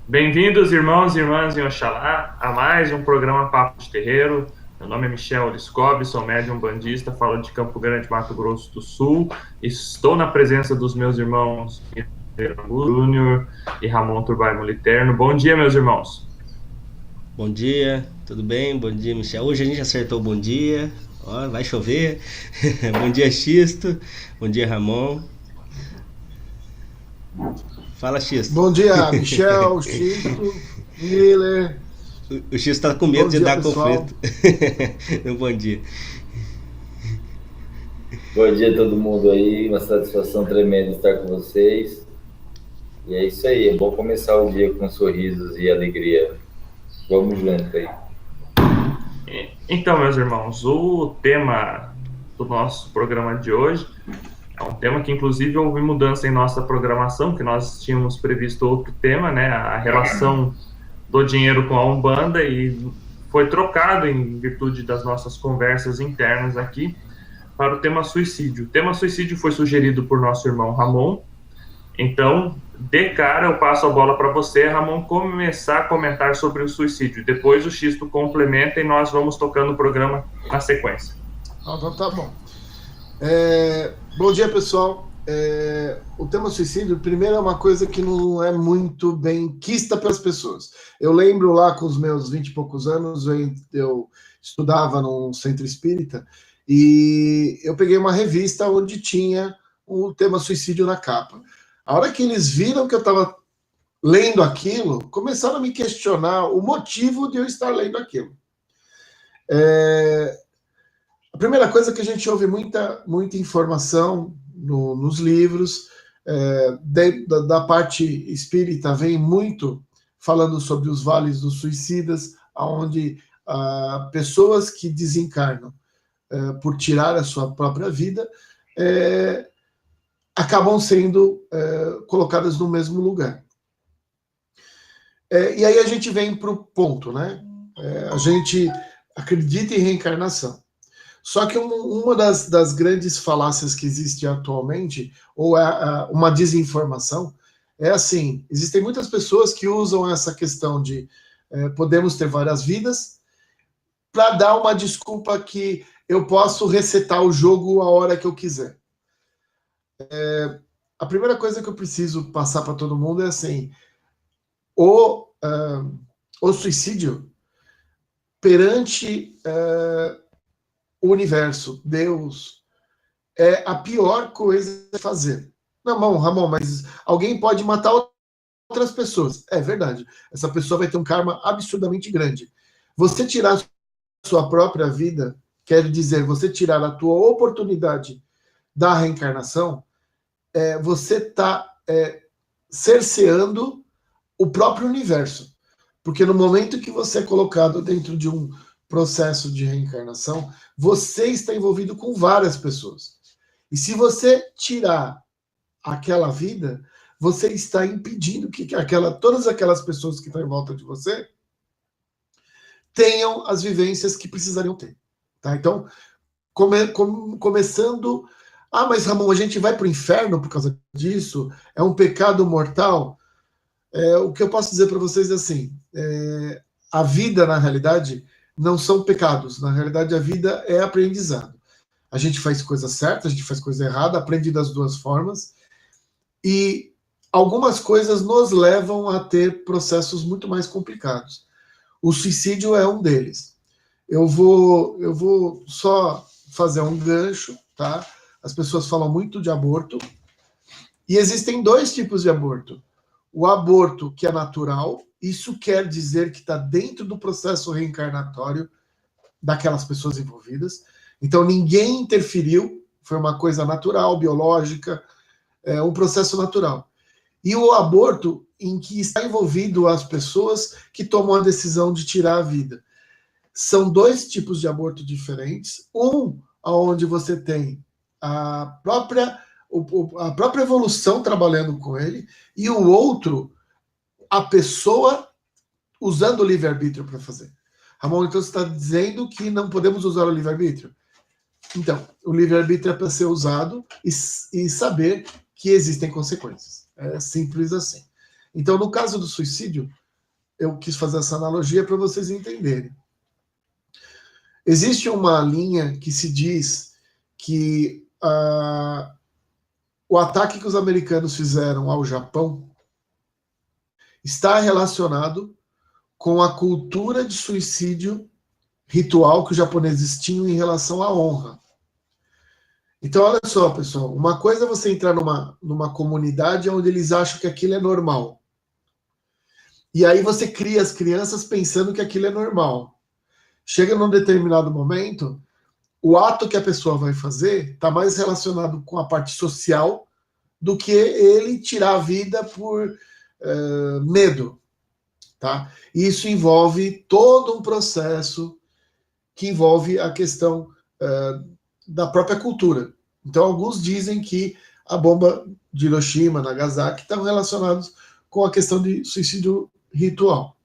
Bem-vindos, irmãos e irmãs em Oxalá, a mais um programa Papo de Terreiro. Meu nome é Michel Liscob, sou médium bandista, falo de Campo Grande, Mato Grosso do Sul. Estou na presença dos meus irmãos Júnior e Ramon Turbai Moliterno. Bom dia, meus irmãos. Bom dia, tudo bem? Bom dia, Michel. Hoje a gente acertou o bom dia. Ó, vai chover. Bom dia, Xisto. Bom dia, Ramon. Fala, Xisto. Bom dia, Michel, Xisto, Miller. O Xisto tá com medo Bom de dia, dar conflito. pessoal. Bom dia. Bom dia a todo mundo aí, uma satisfação tremenda estar com vocês. E é isso aí, é bom começar o dia com sorrisos e alegria. Vamos junto aí. Então, meus irmãos, o tema do nosso programa de hoje é um tema que, inclusive, houve mudança em nossa programação, que nós tínhamos previsto outro tema, né, a relação do dinheiro com a Umbanda, e foi trocado em virtude das nossas conversas internas aqui para o tema suicídio. O tema suicídio foi sugerido por nosso irmão Ramon. Então, de cara, eu passo a bola para você, Ramon, começar a comentar sobre o suicídio. Depois o Xisto complementa e nós vamos tocando o programa na sequência. Então tá bom. Bom dia, pessoal. O tema suicídio, primeiro, é uma coisa que não é muito bem quista pelas pessoas. Eu lembro lá com os meus 20 e poucos anos, eu estudava num centro espírita e eu peguei uma revista onde tinha o tema suicídio na capa. A hora que eles viram que eu estava lendo aquilo, começaram a me questionar o motivo de eu estar lendo aquilo. A primeira coisa é que a gente ouve muita informação nos livros, da parte espírita vem muito falando sobre os vales dos suicidas, onde pessoas que desencarnam por tirar a sua própria vida acabam sendo colocadas no mesmo lugar. E aí a gente vem para o ponto, né? A gente acredita em reencarnação. Só que uma das grandes falácias que existe atualmente, ou uma desinformação, é assim, existem muitas pessoas que usam essa questão de podemos ter várias vidas para dar uma desculpa que eu posso resetar o jogo a hora que eu quiser. A primeira coisa que eu preciso passar para todo mundo é assim, o suicídio perante o universo, Deus, é a pior coisa a fazer. Não, Ramon, mas alguém pode matar outras pessoas. É verdade. Essa pessoa vai ter um karma absurdamente grande. Você tirar sua própria vida, quer dizer, você tirar a tua oportunidade da reencarnação, você está cerceando o próprio universo. Porque no momento que você é colocado dentro de um processo de reencarnação, você está envolvido com várias pessoas. E se você tirar aquela vida, você está impedindo que todas aquelas pessoas que estão em volta de você tenham as vivências que precisariam ter. Tá? Então, começando... mas Ramon, a gente vai para o inferno por causa disso? É um pecado mortal? O que eu posso dizer para vocês é assim, a vida, na realidade, não são pecados. Na realidade, a vida é aprendizado. A gente faz coisa certa, a gente faz coisa errada, aprende das duas formas. E algumas coisas nos levam a ter processos muito mais complicados. O suicídio é um deles. Eu vou só fazer um gancho, tá? As pessoas falam muito de aborto. E existem dois tipos de aborto. O aborto que é natural, isso quer dizer que está dentro do processo reencarnatório daquelas pessoas envolvidas. Então ninguém interferiu, foi uma coisa natural, biológica, um processo natural. E o aborto em que está envolvido as pessoas que tomam a decisão de tirar a vida. São dois tipos de aborto diferentes. Um, onde você tem a própria evolução trabalhando com ele, e o outro, a pessoa usando o livre-arbítrio para fazer. Ramon, então você está dizendo que não podemos usar o livre-arbítrio? Então, o livre-arbítrio é para ser usado e saber que existem consequências. É simples assim. Então, no caso do suicídio, eu quis fazer essa analogia para vocês entenderem. Existe uma linha que se diz que o ataque que os americanos fizeram ao Japão está relacionado com a cultura de suicídio ritual que os japoneses tinham em relação à honra. Então, olha só, pessoal, uma coisa é você entrar numa comunidade onde eles acham que aquilo é normal. E aí você cria as crianças pensando que aquilo é normal. Chega num determinado momento, o ato que a pessoa vai fazer está mais relacionado com a parte social do que ele tirar a vida por medo. Tá? E isso envolve todo um processo que envolve a questão da própria cultura. Então, alguns dizem que a bomba de Hiroshima, Nagasaki, estão relacionados com a questão de suicídio ritual,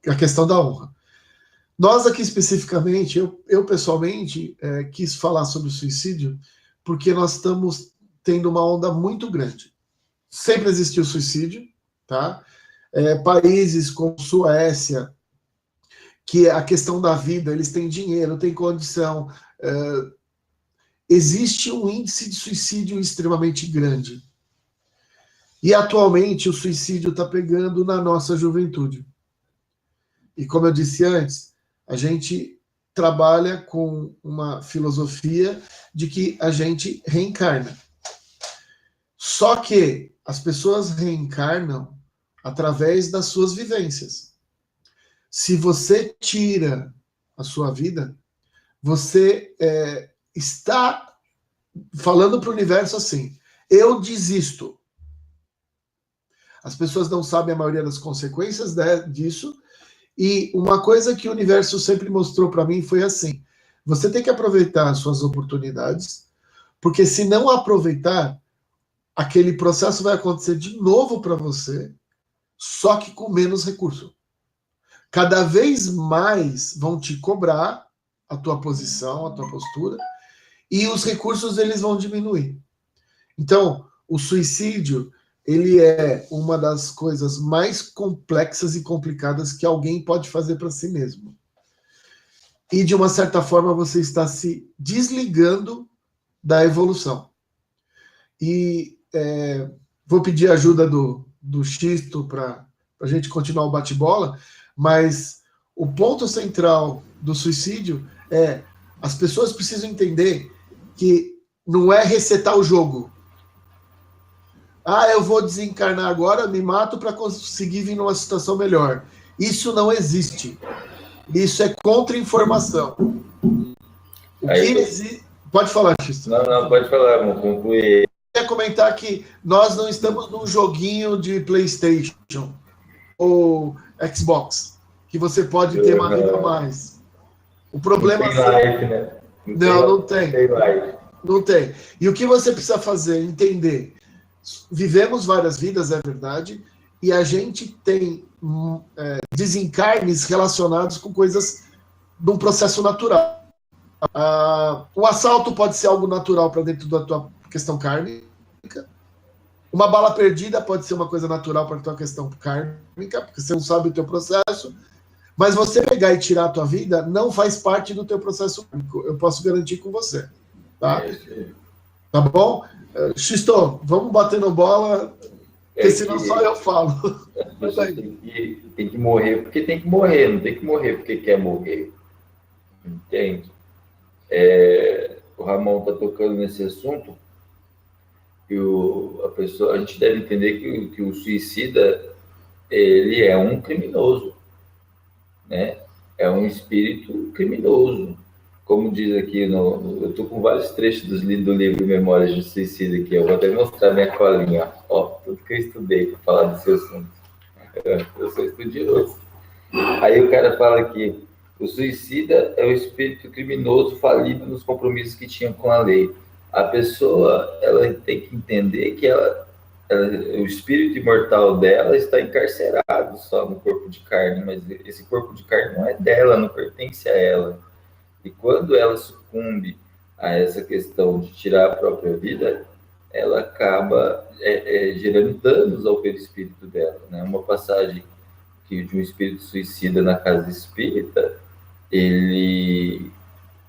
a questão da honra. Nós aqui especificamente, eu pessoalmente quis falar sobre o suicídio porque nós estamos tendo uma onda muito grande. Sempre existiu suicídio, tá? Países como Suécia, que a questão da vida, eles têm dinheiro, têm condição. Existe um índice de suicídio extremamente grande. E atualmente o suicídio está pegando na nossa juventude. E como eu disse antes, a gente trabalha com uma filosofia de que a gente reencarna. Só que as pessoas reencarnam através das suas vivências. Se você tira a sua vida, você está falando para o universo assim: eu desisto. As pessoas não sabem a maioria das consequências disso, e uma coisa que o universo sempre mostrou para mim foi assim: você tem que aproveitar as suas oportunidades, porque se não aproveitar, aquele processo vai acontecer de novo para você, só que com menos recurso. Cada vez mais vão te cobrar a tua posição, a tua postura, e os recursos eles vão diminuir. Então, o suicídio, ele é uma das coisas mais complexas e complicadas que alguém pode fazer para si mesmo. E, de uma certa forma, você está se desligando da evolução. E vou pedir a ajuda do Xisto para a gente continuar o bate-bola, mas o ponto central do suicídio é: as pessoas precisam entender que não é resetar o jogo. Eu vou desencarnar agora, me mato para conseguir vir numa situação melhor. Isso não existe. Isso é contra-informação. Pode falar, Xisto. Não, pode falar, vamos concluir. Eu queria comentar que nós não estamos num joguinho de PlayStation ou Xbox, que você pode ter uma vida a mais. O problema não tem life, né? Não tem. Não tem. E o que você precisa fazer? Entender. Vivemos várias vidas, é verdade, e a gente tem desencarnes relacionados com coisas de um processo natural. O assalto pode ser algo natural para dentro da tua questão kármica. Uma bala perdida pode ser uma coisa natural para a tua questão kármica, porque você não sabe o teu processo. Mas você pegar e tirar a tua vida não faz parte do teu processo kármico. Eu posso garantir com você. Tá? Tá bom? Xisto, vamos batendo bola, porque senão só eu falo. Tem que morrer porque tem que morrer, não tem que morrer porque quer morrer. Entende? O Ramon está tocando nesse assunto, que a gente deve entender que o suicida, ele é um criminoso, né? É um espírito criminoso. Como diz aqui, eu estou com vários trechos do livro Memórias de Suicida aqui, eu vou até mostrar minha colinha, tudo que eu estudei para falar desse assunto. Eu sou estudioso. Aí o cara fala que o suicida é o espírito criminoso falido nos compromissos que tinha com a lei. A pessoa, ela tem que entender que o espírito imortal dela está encarcerado só no corpo de carne, mas esse corpo de carne não é dela, não pertence a ela. E quando ela sucumbe a essa questão de tirar a própria vida, ela cai acaba gerando danos ao perispírito dela, né? Uma passagem de um espírito suicida na casa espírita, ele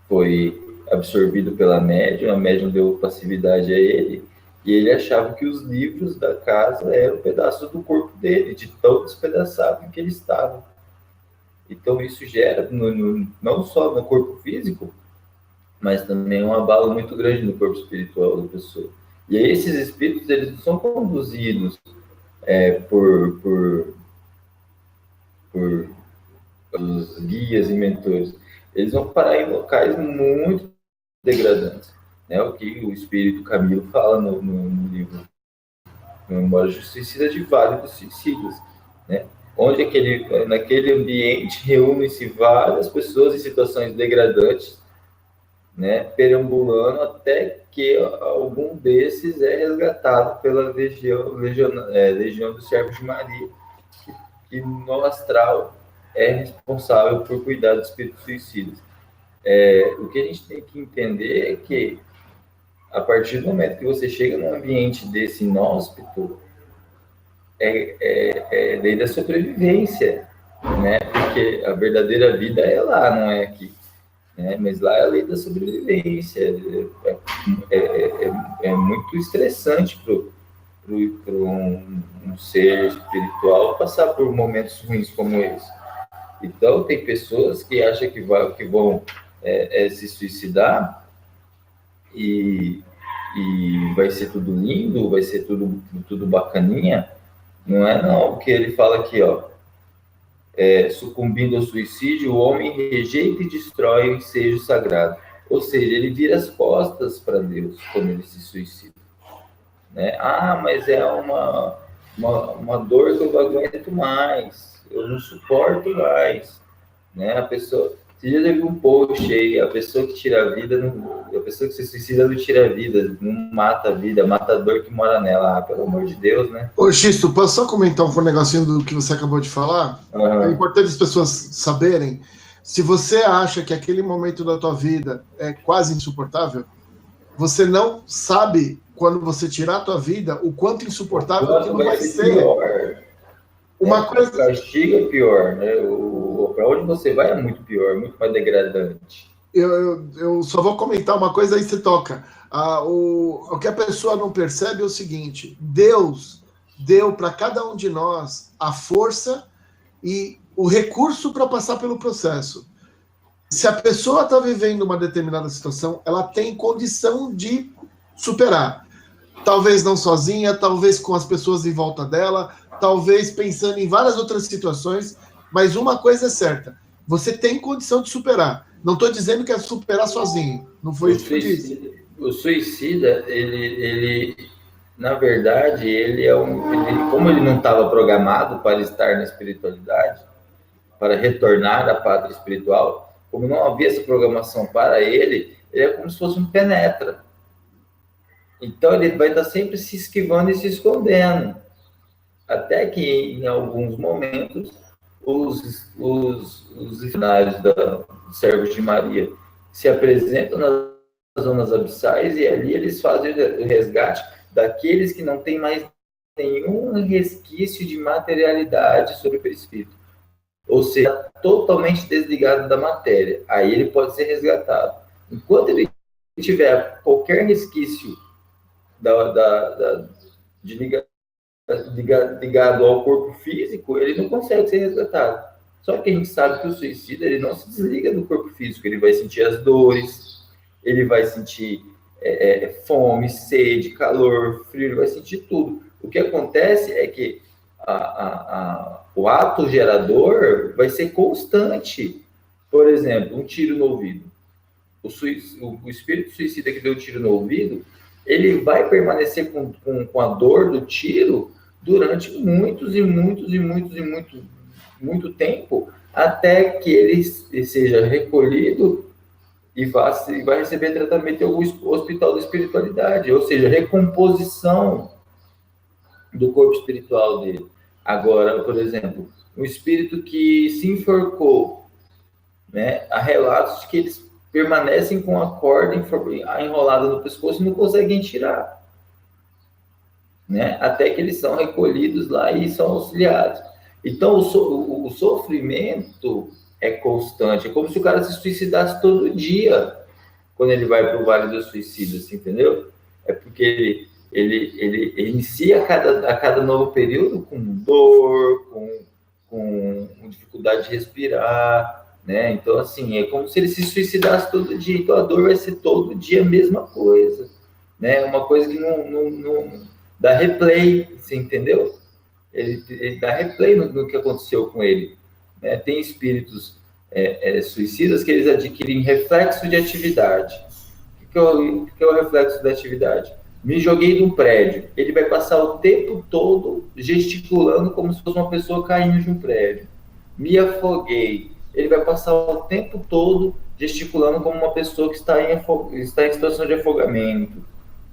foi absorvido pela médium, a médium deu passividade a ele, e ele achava que os livros da casa eram pedaços do corpo dele, de tão despedaçado que ele estava. Então isso gera, não só no corpo físico, mas também um abalo muito grande no corpo espiritual da pessoa. E aí esses espíritos, eles não são conduzidos por os guias e mentores. Eles vão parar em locais muito degradantes, né? O que o espírito Camilo fala no livro Memórias de Suicida, de vários suicidas, né? Onde naquele ambiente reúnem-se várias pessoas em situações degradantes, né, perambulando até que algum desses é resgatado pela Legião dos Servos de Maria, que no astral é responsável por cuidar dos espíritos suicidas. O que a gente tem que entender é que, a partir do momento que você chega num ambiente desse inóspito, é lei da sobrevivência, né? Porque a verdadeira vida é lá, não é aqui. Né? Mas lá é a lei da sobrevivência. É muito estressante para um ser espiritual passar por momentos ruins como esse. Então, tem pessoas que acham que vão se suicidar e vai ser tudo lindo, vai ser tudo bacaninha. Não é não, porque ele fala aqui, ó, sucumbindo ao suicídio, o homem rejeita e destrói o ensejo sagrado. Ou seja, ele vira as costas para Deus quando ele se suicida. Né? Mas é uma dor que eu não aguento mais, eu não suporto mais. Né? A pessoa... Você já teve um post aí, a pessoa que tira a vida, a pessoa que se suicida não tira a vida, não mata a vida, mata a dor que mora nela. Pelo amor de Deus, né? Ô, Xisto, posso só comentar um negocinho do que você acabou de falar? Uhum. É importante as pessoas saberem, se você acha que aquele momento da tua vida é quase insuportável, você não sabe, quando você tirar a tua vida, o quanto insuportável aquilo vai ser. Pior. Uma coisa... O castigo é pior, né? Para onde você vai é muito pior, muito mais degradante. Eu só vou comentar uma coisa, aí você toca. O que a pessoa não percebe é o seguinte: Deus deu para cada um de nós a força e o recurso para passar pelo processo. Se a pessoa está vivendo uma determinada situação, ela tem condição de superar. Talvez não sozinha, talvez com as pessoas em volta dela, talvez pensando em várias outras situações, mas uma coisa é certa: você tem condição de superar. Não estou dizendo que é superar sozinho. Não foi isso que eu disse. O suicida, ele na verdade, como ele não estava programado para estar na espiritualidade, para retornar à pátria espiritual, como não havia essa programação para ele é como se fosse um penetra. Então, ele vai estar sempre se esquivando e se escondendo. Até que, em alguns momentos, os missionários dos Servos de Maria se apresentam nas zonas abissais e ali eles fazem o resgate daqueles que não têm mais nenhum resquício de materialidade sobre o perispírito. Ou seja, totalmente desligado da matéria. Aí ele pode ser resgatado. Enquanto ele tiver qualquer resquício ligado ao corpo físico, ele não consegue ser resgatado. Só que a gente sabe que o suicida, ele não se desliga do corpo físico, ele vai sentir as dores, ele vai sentir fome, sede, calor, frio, ele vai sentir tudo. O que acontece é que o ato gerador vai ser constante. Por exemplo, um tiro no ouvido. O espírito suicida que deu um tiro no ouvido, ele vai permanecer com a dor do tiro durante muito tempo, até que ele seja recolhido e vai receber tratamento em algum hospital da espiritualidade, ou seja, recomposição do corpo espiritual dele. Agora, por exemplo, um espírito que se enforcou, né, há relatos de que eles permanecem com a corda enrolada no pescoço e não conseguem tirar. né? Até que eles são recolhidos lá e são auxiliados. Então, o sofrimento é constante. É como se o cara se suicidasse todo dia quando ele vai para o Vale dos Suicidas, entendeu? É porque ele inicia a cada novo período com dor, com dificuldade de respirar, né? Então, assim, é como se ele se suicidasse todo dia. Então, a dor vai ser todo dia a mesma coisa, né? Uma coisa que não dá replay, você entendeu? Ele dá replay no que aconteceu com ele, né? Tem espíritos suicidas que eles adquirem reflexo de atividade. O que é o reflexo da atividade? Me joguei de um prédio. Ele vai passar o tempo todo gesticulando como se fosse uma pessoa caindo de um prédio. Me afoguei. Ele vai passar o tempo todo gesticulando como uma pessoa que está em situação de afogamento,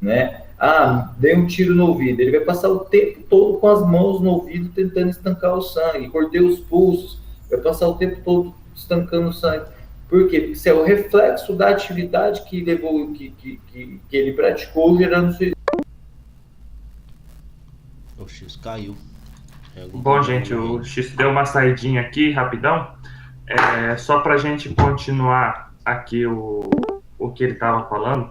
né? Ah, dei um tiro no ouvido. Ele vai passar o tempo todo com as mãos no ouvido tentando estancar o sangue. Cortei os pulsos. Vai passar o tempo todo estancando o sangue. Por quê? Porque isso é o reflexo da atividade que levou, que ele praticou, gerando suicídio. O X caiu. Bom, gente, o X deu uma saidinha aqui, rapidão. Só para a gente continuar aqui o que ele estava falando.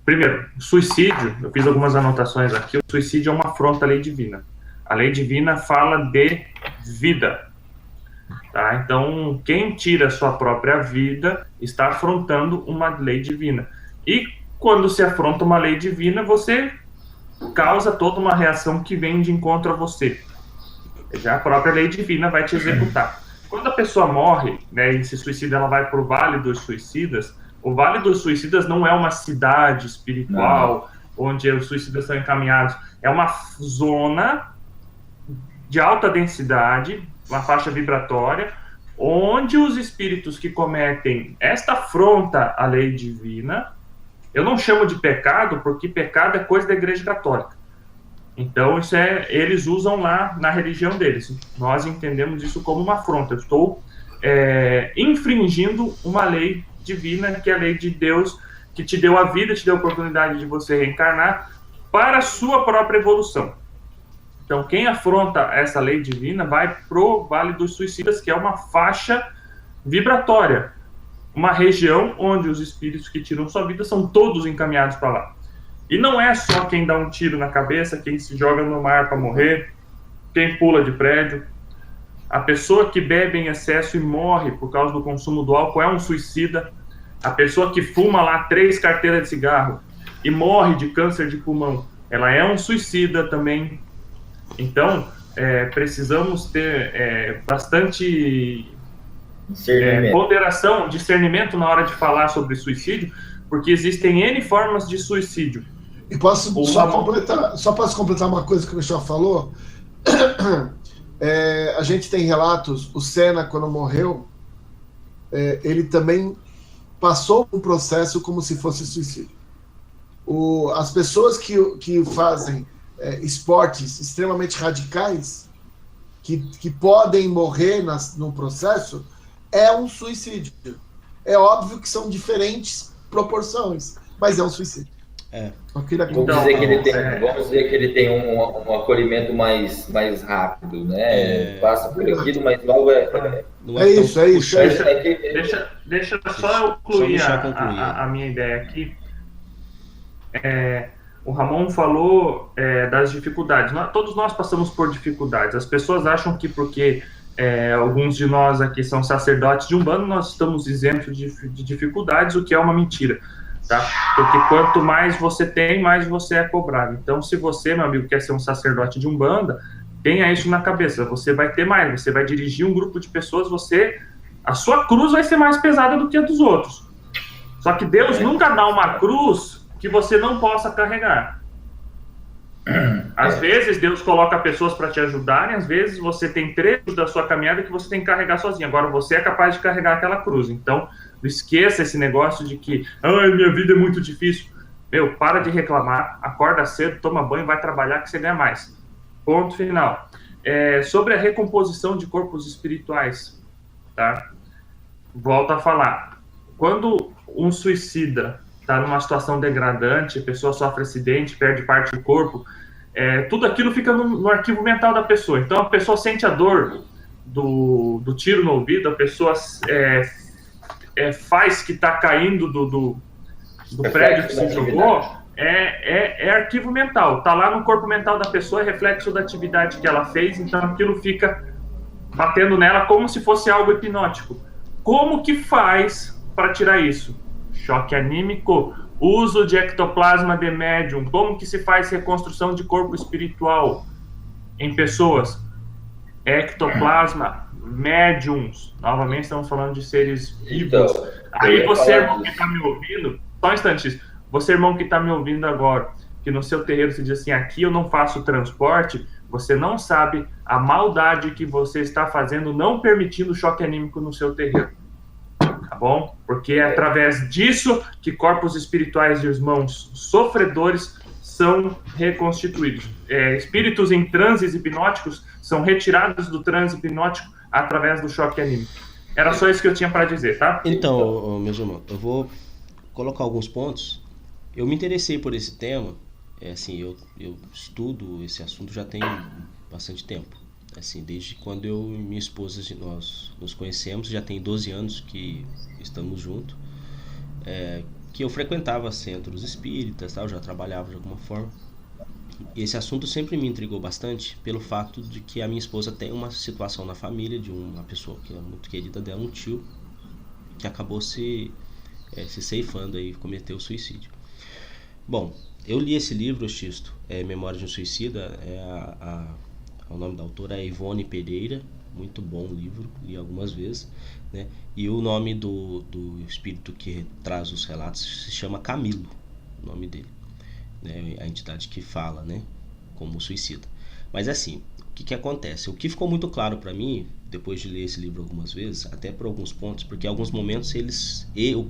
Primeiro, o suicídio, eu fiz algumas anotações aqui. O suicídio é uma afronta à lei divina. A lei divina fala de vida. Tá? Então, quem tira a sua própria vida está afrontando uma lei divina. E quando se afronta uma lei divina, você causa toda uma reação que vem de encontro a você. Já a própria lei divina vai te executar. Quando a pessoa morre, né, e se suicida, ela vai para o Vale dos Suicidas. O Vale dos Suicidas não é uma cidade espiritual onde os suicidas são encaminhados. É uma zona de alta densidade, uma faixa vibratória, onde os espíritos que cometem esta afronta à lei divina, eu não chamo de pecado, porque pecado é coisa da Igreja Católica. Então, isso eles usam lá na religião deles. Nós entendemos isso como uma afronta. Eu estou infringindo uma lei divina, que é a lei de Deus, que te deu a vida, te deu a oportunidade de você reencarnar para a sua própria evolução. Então, quem afronta essa lei divina vai pro Vale dos Suicidas, que é uma faixa vibratória, uma região onde os espíritos que tiram sua vida são todos encaminhados para lá. E não é só quem dá um tiro na cabeça, quem se joga no mar para morrer, quem pula de prédio. A pessoa que bebe em excesso e morre por causa do consumo do álcool é um suicida. A pessoa que fuma lá 3 carteiras de cigarro e morre de câncer de pulmão, ela é um suicida também. Então, precisamos ter bastante ponderação, discernimento na hora de falar sobre suicídio, porque existem N formas de suicídio. E posso completar uma coisa que o Michel falou? A gente tem relatos, o Senna, quando morreu, ele também passou um processo como se fosse suicídio. As pessoas que fazem esportes extremamente radicais, que podem morrer no processo, é um suicídio. É óbvio que são diferentes proporções, mas é um suicídio. Vamos dizer que ele tem um acolhimento mais rápido, né? Passa por aquilo, mas logo é isso. Deixa só eu concluir a minha ideia aqui. O Ramon falou das dificuldades. Todos nós passamos por dificuldades. As pessoas acham que porque alguns de nós aqui são sacerdotes de Umbanda, nós estamos isentos de dificuldades, o que é uma mentira. Tá? Porque quanto mais você tem, mais você é cobrado. Então, se você, meu amigo, quer ser um sacerdote de Umbanda, tenha isso na cabeça. Você vai ter mais, você vai dirigir um grupo de pessoas, a sua cruz vai ser mais pesada do que a dos outros. Só que Deus nunca dá uma cruz que você não possa carregar. Às vezes Deus coloca pessoas para te ajudarem, às vezes você tem trechos da sua caminhada que você tem que carregar sozinho. Agora você é capaz de carregar aquela cruz. Então, não esqueça esse negócio de que minha vida é muito difícil. Para de reclamar, acorda cedo, toma banho, vai trabalhar que você ganha mais. Ponto final. Sobre a recomposição de corpos espirituais, tá? Volto a falar. Quando um suicida está numa situação degradante, a pessoa sofre acidente, perde parte do corpo, tudo aquilo fica no arquivo mental da pessoa. Então a pessoa sente a dor do tiro no ouvido, a pessoa faz que está caindo do prédio que se jogou, é arquivo mental, está lá no corpo mental da pessoa, é reflexo da atividade que ela fez, então aquilo fica batendo nela como se fosse algo hipnótico. Como que faz para tirar isso? Choque anímico, uso de ectoplasma de médium, como que se faz reconstrução de corpo espiritual em pessoas? Ectoplasma, médiums, novamente estamos falando de seres vivos. Então, aí você, irmão que está me ouvindo, só um instante, você, irmão que está me ouvindo agora, que no seu terreiro se diz assim, aqui eu não faço transporte, você não sabe a maldade que você está fazendo não permitindo choque anímico no seu terreiro. Tá bom? Porque é através disso que corpos espirituais de irmãos sofredores são reconstituídos. Espíritos em transes hipnóticos são retirados do transe hipnótico através do choque anímico. Era só isso que eu tinha para dizer, tá? Então, meus irmãos, eu vou colocar alguns pontos. Eu me interessei por esse tema, assim, eu estudo esse assunto já tem bastante tempo. Assim, desde quando eu e minha esposa nós nos conhecemos, já tem 12 anos que estamos juntos, que eu frequentava centros espíritas, eu já trabalhava de alguma forma. E esse assunto sempre me intrigou bastante pelo fato de que a minha esposa tem uma situação na família de uma pessoa que é muito querida dela, um tio, que acabou se ceifando e cometeu suicídio. Bom, eu li esse livro, Xisto, Memórias de um Suicida, o nome da autora é Ivone Pereira, muito bom o livro, li algumas vezes, né? E o nome do espírito que traz os relatos se chama Camilo, o nome dele, né? A entidade que fala, né? Como suicida. Mas assim, o que acontece? O que ficou muito claro para mim, depois de ler esse livro algumas vezes, até por alguns pontos, porque em alguns momentos o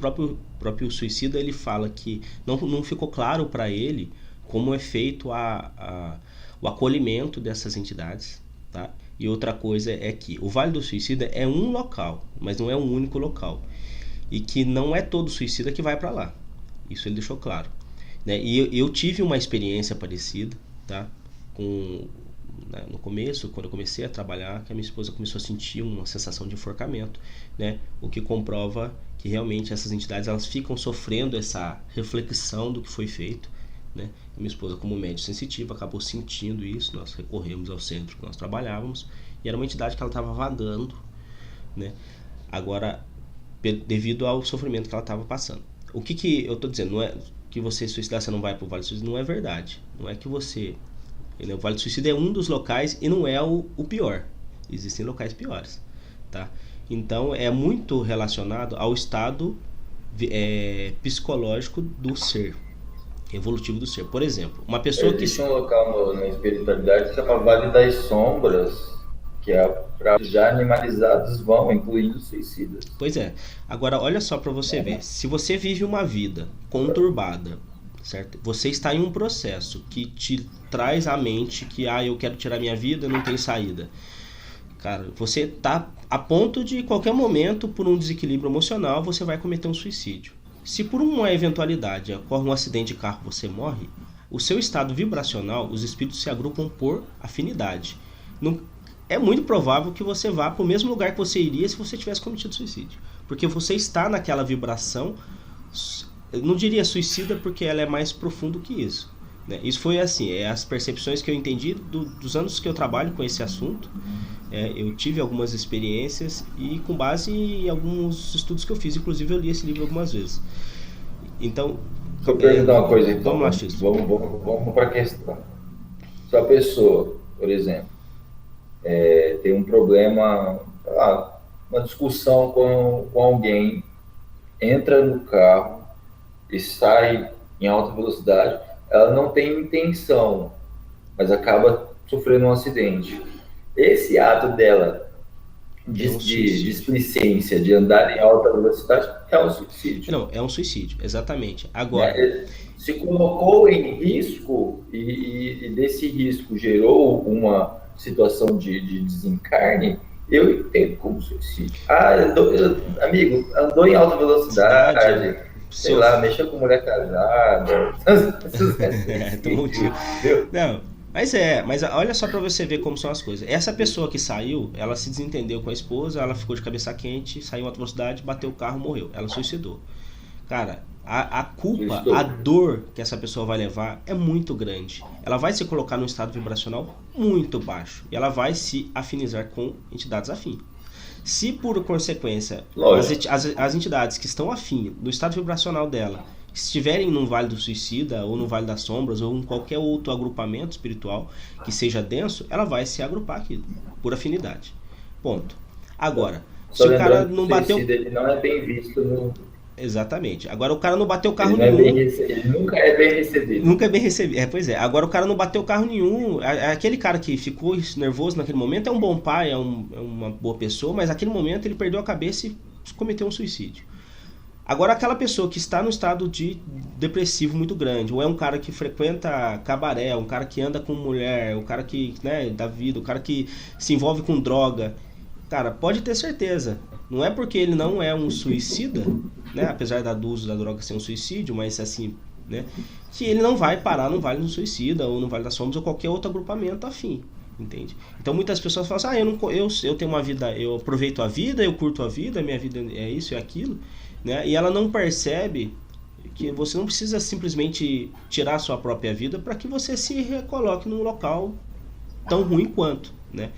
próprio suicida ele fala que não ficou claro para ele como é feito o acolhimento dessas entidades, tá? E outra coisa é que o Vale do Suicida é um local, mas não é um único local, e que não é todo suicida que vai para lá. Isso ele deixou claro, né? E eu tive uma experiência parecida, tá? No começo, quando eu comecei a trabalhar, que a minha esposa começou a sentir uma sensação de enforcamento, né? O que comprova que realmente essas entidades elas ficam sofrendo essa reflexão do que foi feito, né? A minha esposa, como médium sensitivo, acabou sentindo isso. Nós recorremos ao centro que nós trabalhávamos e era uma entidade que ela estava vagando, né? Agora, devido ao sofrimento que ela estava passando. O que eu estou dizendo? Não é que você suicidar, você não vai para o Vale do Suicida, não é verdade. Não é que você... O Vale do Suicida é um dos locais e não é o pior. Existem locais piores, tá? Então é muito relacionado ao estado psicológico do ser, evolutivo do ser. Por exemplo, uma pessoa que... Existe um local na espiritualidade que chama Vale das Sombras, que é para já animalizados vão, incluindo suicidas. Pois é. Agora olha só para você ver. Se você vive uma vida conturbada, certo? Você está em um processo que te traz à mente que eu quero tirar minha vida, não tem saída. Cara, você está a ponto de qualquer momento, por um desequilíbrio emocional, você vai cometer um suicídio. Se por uma eventualidade ocorre um acidente de carro, você morre, o seu estado vibracional, os espíritos se agrupam por afinidade. É muito provável que você vá para o mesmo lugar que você iria se você tivesse cometido suicídio. Porque você está naquela vibração, eu não diria suicida porque ela é mais profundo que isso, né? Isso foi assim, as percepções que eu entendi dos anos que eu trabalho com esse assunto. Eu tive algumas experiências e com base em alguns estudos que eu fiz, inclusive eu li esse livro algumas vezes. Então, deixa eu perguntar uma coisa então. Vamos lá, X. Vamos para a questão. Se a pessoa, por exemplo, tem um problema, uma discussão com alguém, entra no carro e sai em alta velocidade, ela não tem intenção, mas acaba sofrendo um acidente. Esse ato dela de displicência, de andar em alta velocidade, é um suicídio. Não, é um suicídio, exatamente. Agora, se colocou em risco e desse risco gerou uma situação de desencarne, eu entendo como suicídio. Amigo, andou em alta velocidade, sei lá, mexeu com mulher casada. Tomou um tiro. Não, mas olha só pra você ver como são as coisas. Essa pessoa que saiu, ela se desentendeu com a esposa, ela ficou de cabeça quente, saiu em alta velocidade, bateu o carro, morreu. Ela suicidou. Cara, a culpa, a dor que essa pessoa vai levar é muito grande. Ela vai se colocar num estado vibracional muito baixo. E ela vai se afinizar com entidades afins. Se por consequência as entidades que estão afim do estado vibracional dela estiverem num Vale do Suicida ou no Vale das Sombras ou em qualquer outro agrupamento espiritual que seja denso, ela vai se agrupar aqui por afinidade. Ponto. Agora, se o cara não bateu... Ele não é bem visto no... Exatamente. Agora o cara não bateu carro nenhum. Ele nunca é bem recebido. Nunca é bem recebido. Pois é. Agora o cara não bateu carro nenhum. Aquele cara que ficou nervoso naquele momento é um bom pai, é uma boa pessoa, mas naquele momento ele perdeu a cabeça e cometeu um suicídio. Agora aquela pessoa que está no estado de depressivo muito grande, ou é um cara que frequenta cabaré, um cara que anda com mulher, o cara que, né, da vida, o cara que se envolve com droga, cara, pode ter certeza. Não é porque ele não é um suicida, né, apesar do uso da droga ser um suicídio, mas assim, né, que ele não vai parar no Vale do Suicida ou no Vale das Sombras ou qualquer outro agrupamento afim, entende? Então muitas pessoas falam assim, eu tenho uma vida, eu aproveito a vida, eu curto a vida, minha vida é isso e aquilo, né, e ela não percebe que você não precisa simplesmente tirar a sua própria vida para que você se recoloque num local tão ruim quanto, né?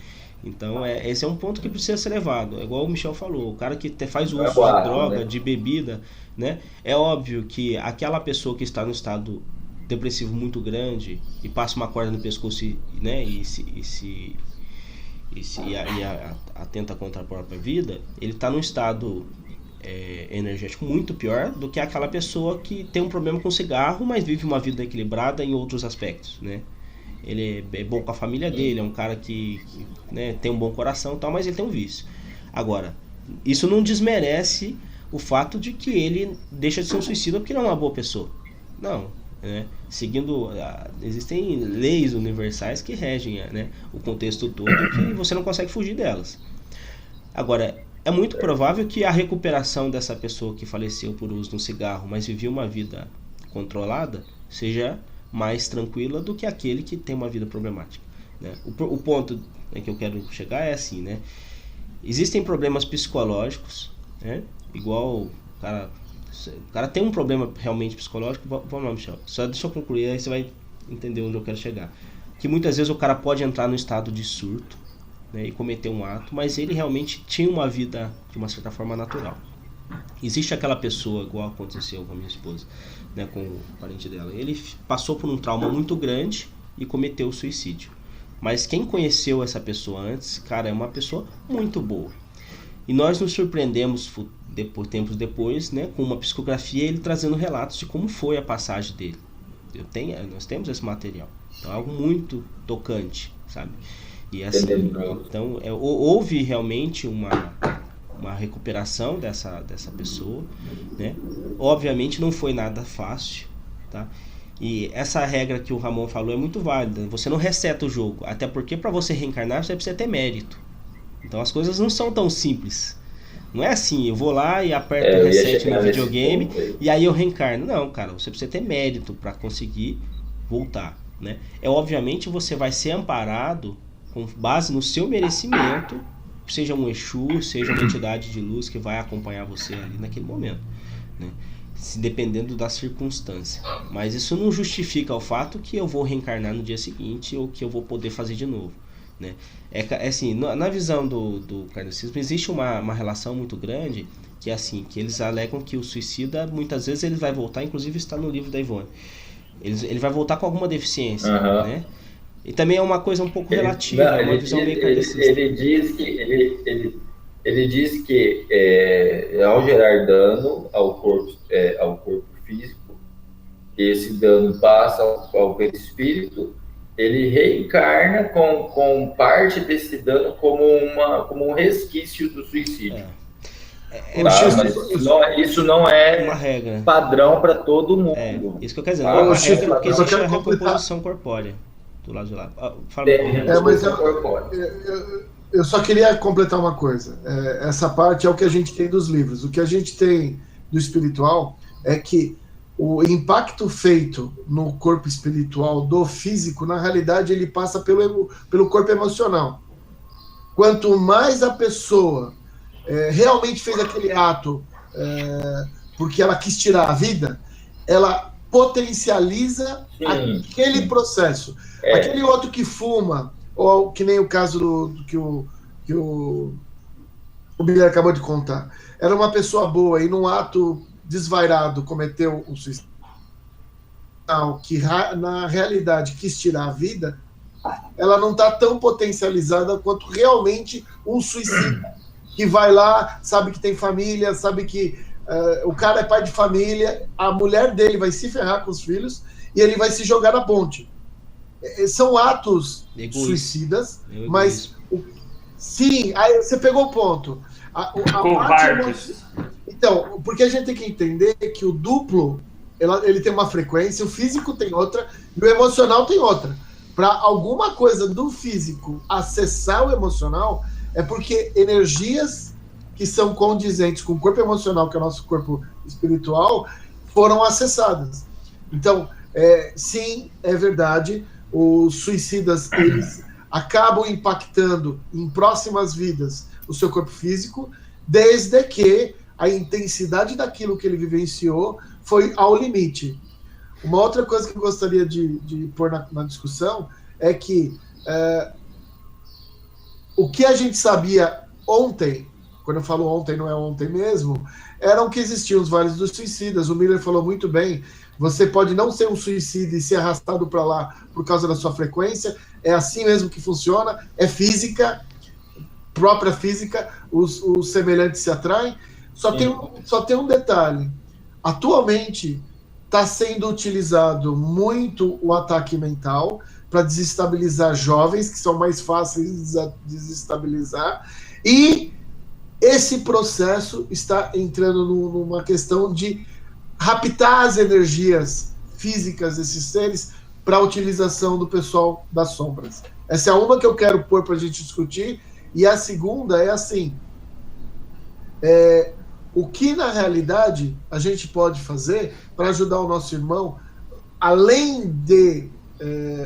Então, esse é um ponto que precisa ser levado. É igual o Michel falou, o cara que faz o uso de droga, né, de bebida, né? É óbvio que aquela pessoa que está no estado depressivo muito grande e passa uma corda no pescoço, né, e atenta contra a própria vida, ele está num estado energético muito pior do que aquela pessoa que tem um problema com cigarro, mas vive uma vida equilibrada em outros aspectos, né? Ele é bom com a família dele, é um cara que né, tem um bom coração e tal, mas ele tem um vício. Agora, isso não desmerece o fato de que ele deixa de ser um suicida porque ele é uma boa pessoa. Não, né? Seguindo, existem leis universais que regem, né, o contexto todo, que você não consegue fugir delas. Agora, é muito provável que a recuperação dessa pessoa que faleceu por uso de um cigarro, mas vivia uma vida controlada, seja mais tranquila do que aquele que tem uma vida problemática, né? O ponto, né, que eu quero chegar é assim, né? Existem problemas psicológicos, né? Igual o cara tem um problema realmente psicológico. Vamos lá, Michel, só deixa eu concluir, aí você vai entender onde eu quero chegar. Que muitas vezes o cara pode entrar no estado de surto, né, e cometer um ato, mas ele realmente tinha uma vida de uma certa forma natural. Existe aquela pessoa, igual aconteceu com a minha esposa, né, com o parente dela. Ele passou por um trauma muito grande e cometeu o suicídio. Mas quem conheceu essa pessoa antes, cara, é uma pessoa muito boa. E nós nos surpreendemos tempos depois, né, com uma psicografia, ele trazendo relatos de como foi a passagem dele. Nós temos esse material. Então é algo muito tocante, sabe? E assim, então houve realmente uma recuperação dessa pessoa, né? Obviamente não foi nada fácil, tá? E essa regra que o Ramon falou é muito válida. Você não reseta o jogo, até porque para você reencarnar você precisa ter mérito. Então as coisas não são tão simples. Não é assim, eu vou lá e aperto o reset no videogame e aí eu reencarno. Não, cara, você precisa ter mérito para conseguir voltar, né? Obviamente você vai ser amparado com base no seu merecimento, seja um Exu, seja uma entidade de luz que vai acompanhar você ali naquele momento, né? Dependendo da circunstância. Mas isso não justifica o fato que eu vou reencarnar no dia seguinte ou que eu vou poder fazer de novo, né? É assim, na visão do kardecismo existe uma relação muito grande, que é assim, que eles alegam que o suicida muitas vezes ele vai voltar, inclusive está no livro da Ivone, ele vai voltar com alguma deficiência, né? E também é uma coisa um pouco relativa, é uma visão bem kardecista. Ele diz que ao gerar dano ao corpo físico, esse dano passa ao perispírito, ele reencarna com parte desse dano como um resquício do suicídio. Mas isso não é uma regra padrão para todo mundo. Isso que eu quero dizer, não é uma regra, porque existe a recomposição corpórea do lado de lá. Fala mas eu só queria completar uma coisa. Essa parte é o que a gente tem dos livros. O que a gente tem do espiritual é que o impacto feito no corpo espiritual do físico, na realidade, ele passa pelo corpo emocional. Quanto mais a pessoa realmente fez aquele ato porque ela quis tirar a vida, ela potencializa aquele processo. Aquele outro que fuma, ou que nem o caso que o Miller acabou de contar, era uma pessoa boa e num ato desvairado cometeu um suicídio, que na realidade quis tirar a vida, ela não está tão potencializada quanto realmente um suicida, que vai lá, sabe que tem família, sabe que o cara é pai de família, a mulher dele vai se ferrar com os filhos e ele vai se jogar na ponte. São atos suicidas, mas sim, aí você pegou o ponto. Então, porque a gente tem que entender que o duplo ele tem uma frequência, o físico tem outra e o emocional tem outra. Para alguma coisa do físico acessar o emocional, é porque energias que são condizentes com o corpo emocional, que é o nosso corpo espiritual, foram acessadas. Então, sim, é verdade, os suicidas, eles acabam impactando em próximas vidas o seu corpo físico, desde que a intensidade daquilo que ele vivenciou foi ao limite. Uma outra coisa que eu gostaria de pôr na discussão é que o que a gente sabia ontem, quando eu falo ontem, não é ontem mesmo, eram que existiam os vales dos suicidas. O Miller falou muito bem, você pode não ser um suicida e ser arrastado para lá por causa da sua frequência, é assim mesmo que funciona, é física, própria física, os semelhantes se atraem. Só tem um detalhe, atualmente está sendo utilizado muito o ataque mental para desestabilizar jovens, que são mais fáceis de desestabilizar, e esse processo está entrando numa questão de raptar as energias físicas desses seres para a utilização do pessoal das sombras. Essa é uma que eu quero pôr para a gente discutir, e a segunda é assim, o que na realidade a gente pode fazer para ajudar o nosso irmão, além de,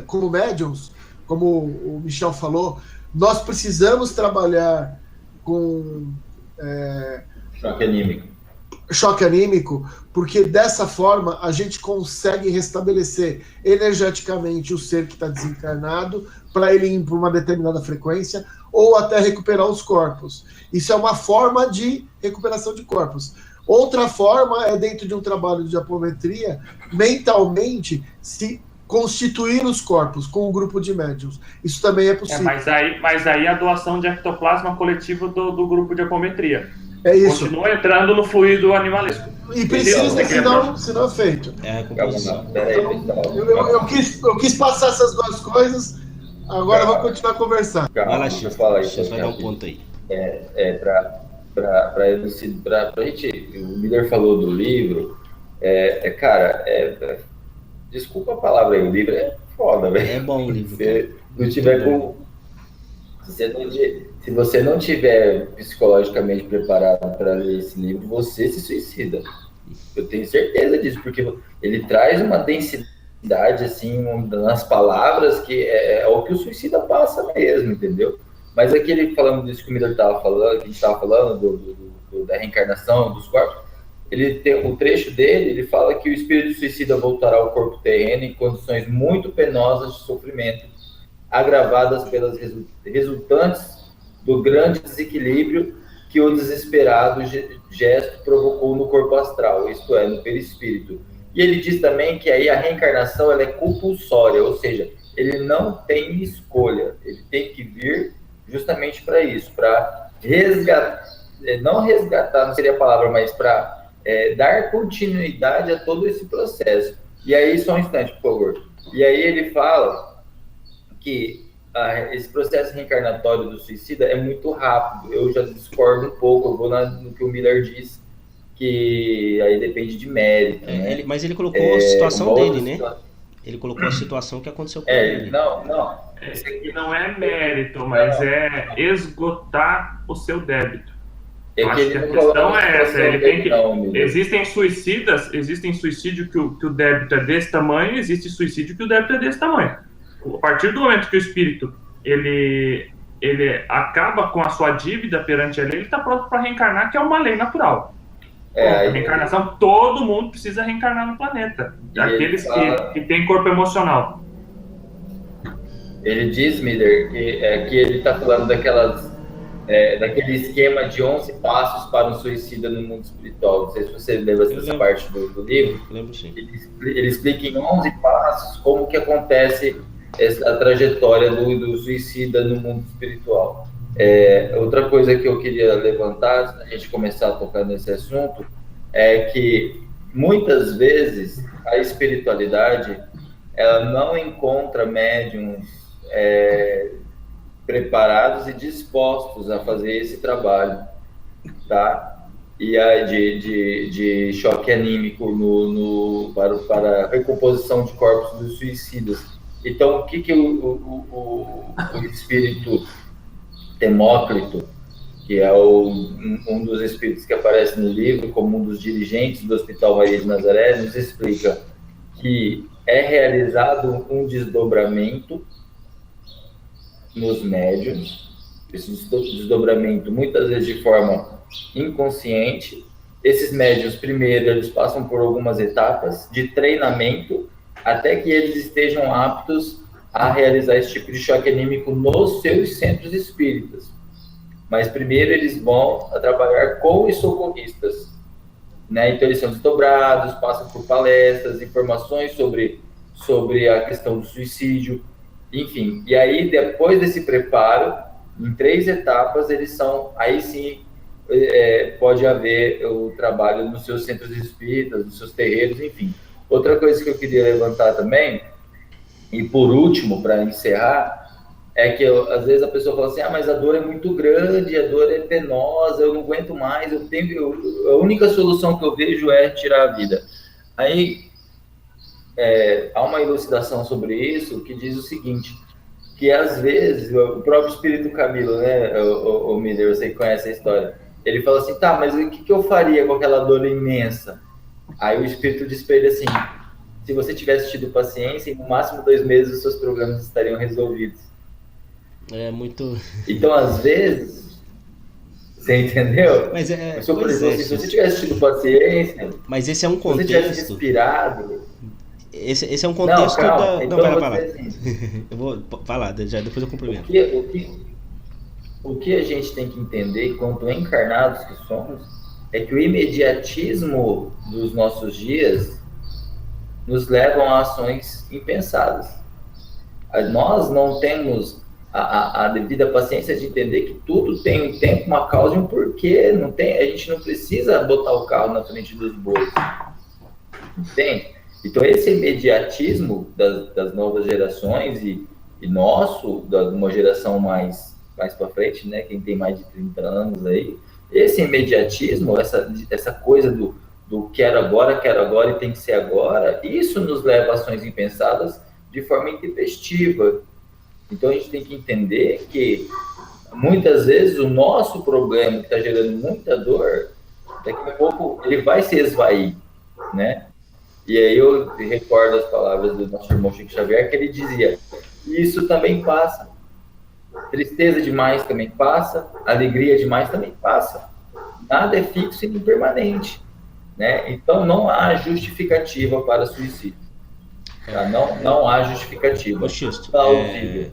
como médiums, como o Michel falou, nós precisamos trabalhar com choque anímico, porque dessa forma a gente consegue restabelecer energeticamente o ser que está desencarnado para ele ir para uma determinada frequência ou até recuperar os corpos. Isso é uma forma de recuperação de corpos. Outra forma é dentro de um trabalho de apometria, mentalmente se constituir os corpos com um grupo de médiums. Isso também é possível. Mas aí a doação de ectoplasma coletivo do grupo de apometria. É isso. Continua entrando no fluido animalesco. E precisa, senão é feito. Eu quis passar essas duas coisas, agora eu vou continuar a conversar. Vai lá, Chico. Você vai dar um ponto aí. Para a gente, o Miller falou do livro, desculpa a palavra aí, o livro é foda, velho. É bom o livro. Se você não tiver psicologicamente preparado para ler esse livro, você se suicida. Eu tenho certeza disso, porque ele traz uma densidade, assim, nas palavras, que é o que o suicida passa mesmo, entendeu? Mas aquele, falando disso que o Miller estava falando, que a gente estava falando, da reencarnação, dos corpos, ele tem o trecho dele, ele fala que o espírito suicida voltará ao corpo terreno em condições muito penosas de sofrimento, agravadas pelas resultantes do grande desequilíbrio que o desesperado gesto provocou no corpo astral, isto é, no perispírito. E ele diz também que aí a reencarnação ela é compulsória, ou seja, ele não tem escolha, ele tem que vir justamente para isso, para resgatar, não resgatar, não seria a palavra, mas para dar continuidade a todo esse processo. E aí, só um instante, por favor. E aí ele fala que esse processo reencarnatório do suicida é muito rápido. Eu já discordo um pouco, eu vou no que o Miller diz, que aí depende de mérito. Né? Mas ele colocou a situação dele, né? Ele colocou a situação que aconteceu com ele. Não. Isso aqui não é mérito, mas é esgotar o seu débito. Eu acho que a questão é essa, ele tem que... Existem suicídios que o débito é desse tamanho, e existe suicídio que o débito é desse tamanho. A partir do momento que o espírito ele acaba com a sua dívida perante a lei, ele está pronto para reencarnar, que é uma lei natural. A reencarnação, todo mundo precisa reencarnar no planeta. Aqueles que têm corpo emocional. Ele diz, Miller, que ele está falando daquele esquema de 11 passos para um suicida no mundo espiritual. Não sei se você lembra dessa parte do livro. Lembro, sim. Ele explica em 11 passos como que acontece essa trajetória do suicida no mundo espiritual. Outra coisa que eu queria levantar, antes da gente começar a tocar nesse assunto, é que muitas vezes a espiritualidade ela não encontra médiums preparados e dispostos a fazer esse trabalho, tá? E de choque anímico para a recomposição de corpos dos suicidas. Então, o que o espírito Demócrito, que é um dos espíritos que aparece no livro como um dos dirigentes do Hospital Maria de Nazaré, nos explica que é realizado um desdobramento nos médiuns, esse desdobramento muitas vezes de forma inconsciente. Esses médiuns, primeiro, eles passam por algumas etapas de treinamento até que eles estejam aptos a realizar esse tipo de choque anímico nos seus centros espíritas. Mas primeiro eles vão a trabalhar com os socorristas, né? Então eles são desdobrados, passam por palestras, informações sobre a questão do suicídio, enfim. E aí, depois desse preparo, em 3 etapas, eles são, aí sim, pode haver o trabalho nos seus centros espíritas, nos seus terreiros, enfim. Outra coisa que eu queria levantar também, e por último, para encerrar, é que às vezes a pessoa fala assim, mas a dor é muito grande, a dor é penosa, eu não aguento mais, a única solução que eu vejo é tirar a vida. Aí há uma elucidação sobre isso que diz o seguinte, que às vezes o próprio espírito Camilo, né, o Miller, você conhece a história, ele fala assim, tá, mas o que eu faria com aquela dor imensa? Aí o espírito diz para ele assim, se você tivesse tido paciência, em no máximo 2 meses os seus problemas estariam resolvidos. É muito... Então, às vezes, você entendeu? Mas se você tivesse tido paciência, mas esse é um contexto... se você tivesse respirado... Esse é um contexto não, calma. Então, vai lá. Assim, eu vou falar, depois eu cumprimento. O que a gente tem que entender, enquanto encarnados que somos, é que o imediatismo dos nossos dias nos levam a ações impensadas. Nós não temos a devida paciência de entender que tudo tem um tempo, uma causa e um porquê. A gente não precisa botar o carro na frente dos bois. Entende? Então, esse imediatismo das novas gerações e nosso, de uma geração mais para frente, né, quem tem mais de 30 anos aí, esse imediatismo, essa coisa do quero agora e tem que ser agora, isso nos leva a ações impensadas de forma intempestiva. Então, a gente tem que entender que, muitas vezes, o nosso problema que está gerando muita dor, daqui a pouco ele vai se esvair, né? E aí eu recordo as palavras do nosso irmão Chico Xavier, que ele dizia, isso também passa. Tristeza demais também passa, alegria demais também passa. Nada é fixo e impermanente, né? Então não há justificativa para suicídio. Tá? Não há justificativa. Plausível.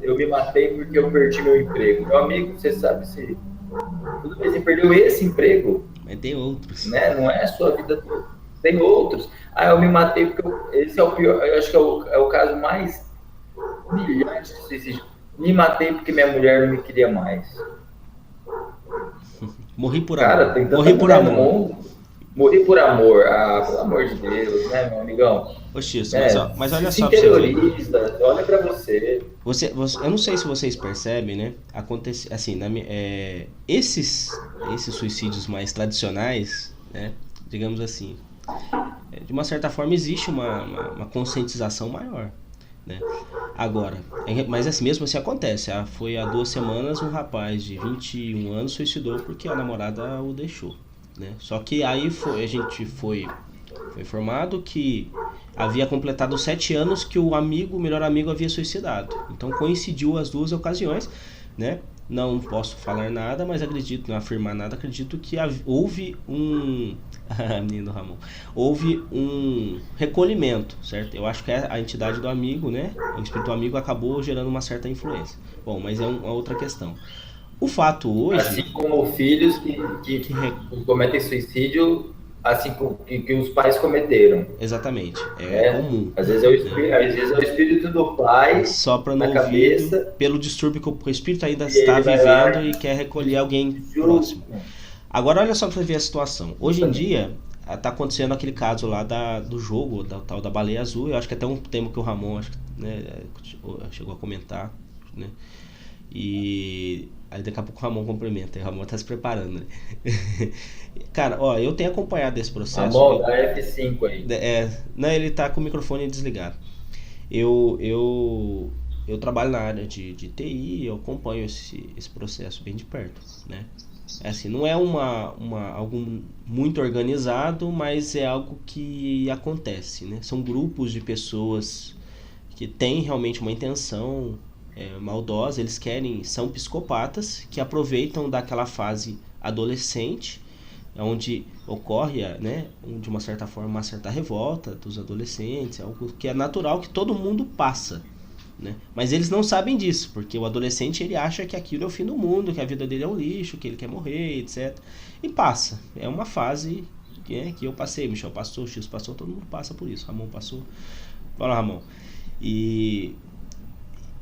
Eu me matei porque eu perdi meu emprego. Meu amigo, você sabe se tudo bem, você perdeu esse emprego. Mas tem outros. Né? Não é a sua vida toda. Tem outros. Eu me matei porque esse é o pior, eu acho que é o caso mais humilhante de suicídio. Me matei porque minha mulher não me queria mais. Morri por amor. Morri por amor. Morri por amor. Pelo amor de Deus, né, meu amigão? Oxi, mas olha se só. Interioriza, olha pra você. Eu não sei se vocês percebem, né? Acontece assim, esses suicídios mais tradicionais, né? Digamos assim, de uma certa forma existe uma conscientização maior. né? Agora, mas assim, mesmo assim acontece. Foi há 2 semanas um rapaz de 21 anos suicidou porque a namorada o deixou, né? Só que aí a gente foi informado que havia completado 7 anos que o melhor amigo havia suicidado. Então coincidiu as 2 ocasiões, né? Não posso falar nada, mas acredito, não afirmar nada, acredito que houve um menino Ramon, houve um recolhimento, certo? Eu acho que a entidade do amigo, né? O espírito amigo acabou gerando uma certa influência. Bom, mas é uma outra questão. O fato hoje... Assim como filhos que cometem suicídio, assim que os pais cometeram. Exatamente, é comum. Às vezes é o espírito do pai sopra na no cabeça, ouvido, pelo distúrbio que o espírito ainda está vivendo e quer recolher alguém próximo. Agora olha só para ver a situação. Hoje em dia está acontecendo aquele caso lá do jogo, da tal da baleia azul. Eu acho que até um tema que o Ramon chegou a comentar, né? E aí daqui a pouco o Ramon complementa. O Ramon tá se preparando, né? Cara, ó, eu tenho acompanhado esse processo. Ramon, dá F5 aí. Não, ele tá com o microfone desligado. Eu trabalho na área de TI, eu acompanho esse processo bem de perto, né? É assim, não é algo muito organizado, mas é algo que acontece, né? São grupos de pessoas que têm realmente uma intenção maldosa, eles são psicopatas que aproveitam daquela fase adolescente, onde ocorre, né, de uma certa forma, uma certa revolta dos adolescentes, algo que é natural, que todo mundo passa, né? Mas eles não sabem disso, porque o adolescente ele acha que aquilo é o fim do mundo, que a vida dele é um lixo, que ele quer morrer, etc. E passa. É uma fase que eu passei, Michel passou, o X passou, todo mundo passa por isso. Ramon passou. Fala, Ramon. E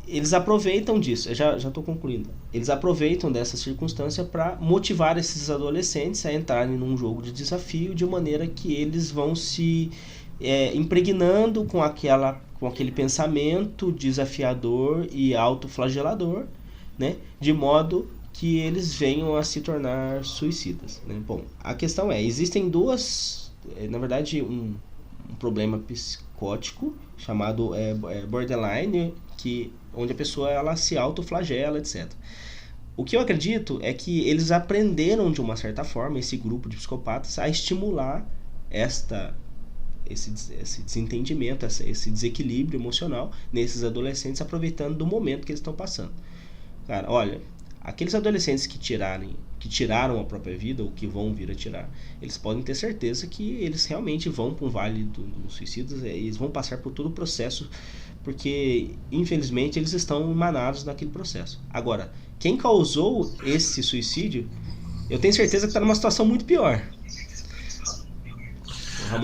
eles aproveitam disso, eu já estou concluindo. Eles aproveitam dessa circunstância para motivar esses adolescentes a entrarem num jogo de desafio de maneira que eles vão se impregnando com aquele pensamento desafiador e autoflagelador, né? De modo que eles venham a se tornar suicidas, né? Bom, a questão existem na verdade um problema psicótico chamado borderline, onde a pessoa ela se autoflagela, etc. O que eu acredito é que eles aprenderam de uma certa forma, esse grupo de psicopatas, a estimular esse desentendimento, esse desequilíbrio emocional nesses adolescentes, aproveitando do momento que eles estão passando. Cara, olha, aqueles adolescentes que tiraram a própria vida, ou que vão vir a tirar, eles podem ter certeza que eles realmente vão para um vale dos suicidas, eles vão passar por todo o processo, porque infelizmente eles estão emanados naquele processo. Agora, quem causou esse suicídio, eu tenho certeza que está numa situação muito pior.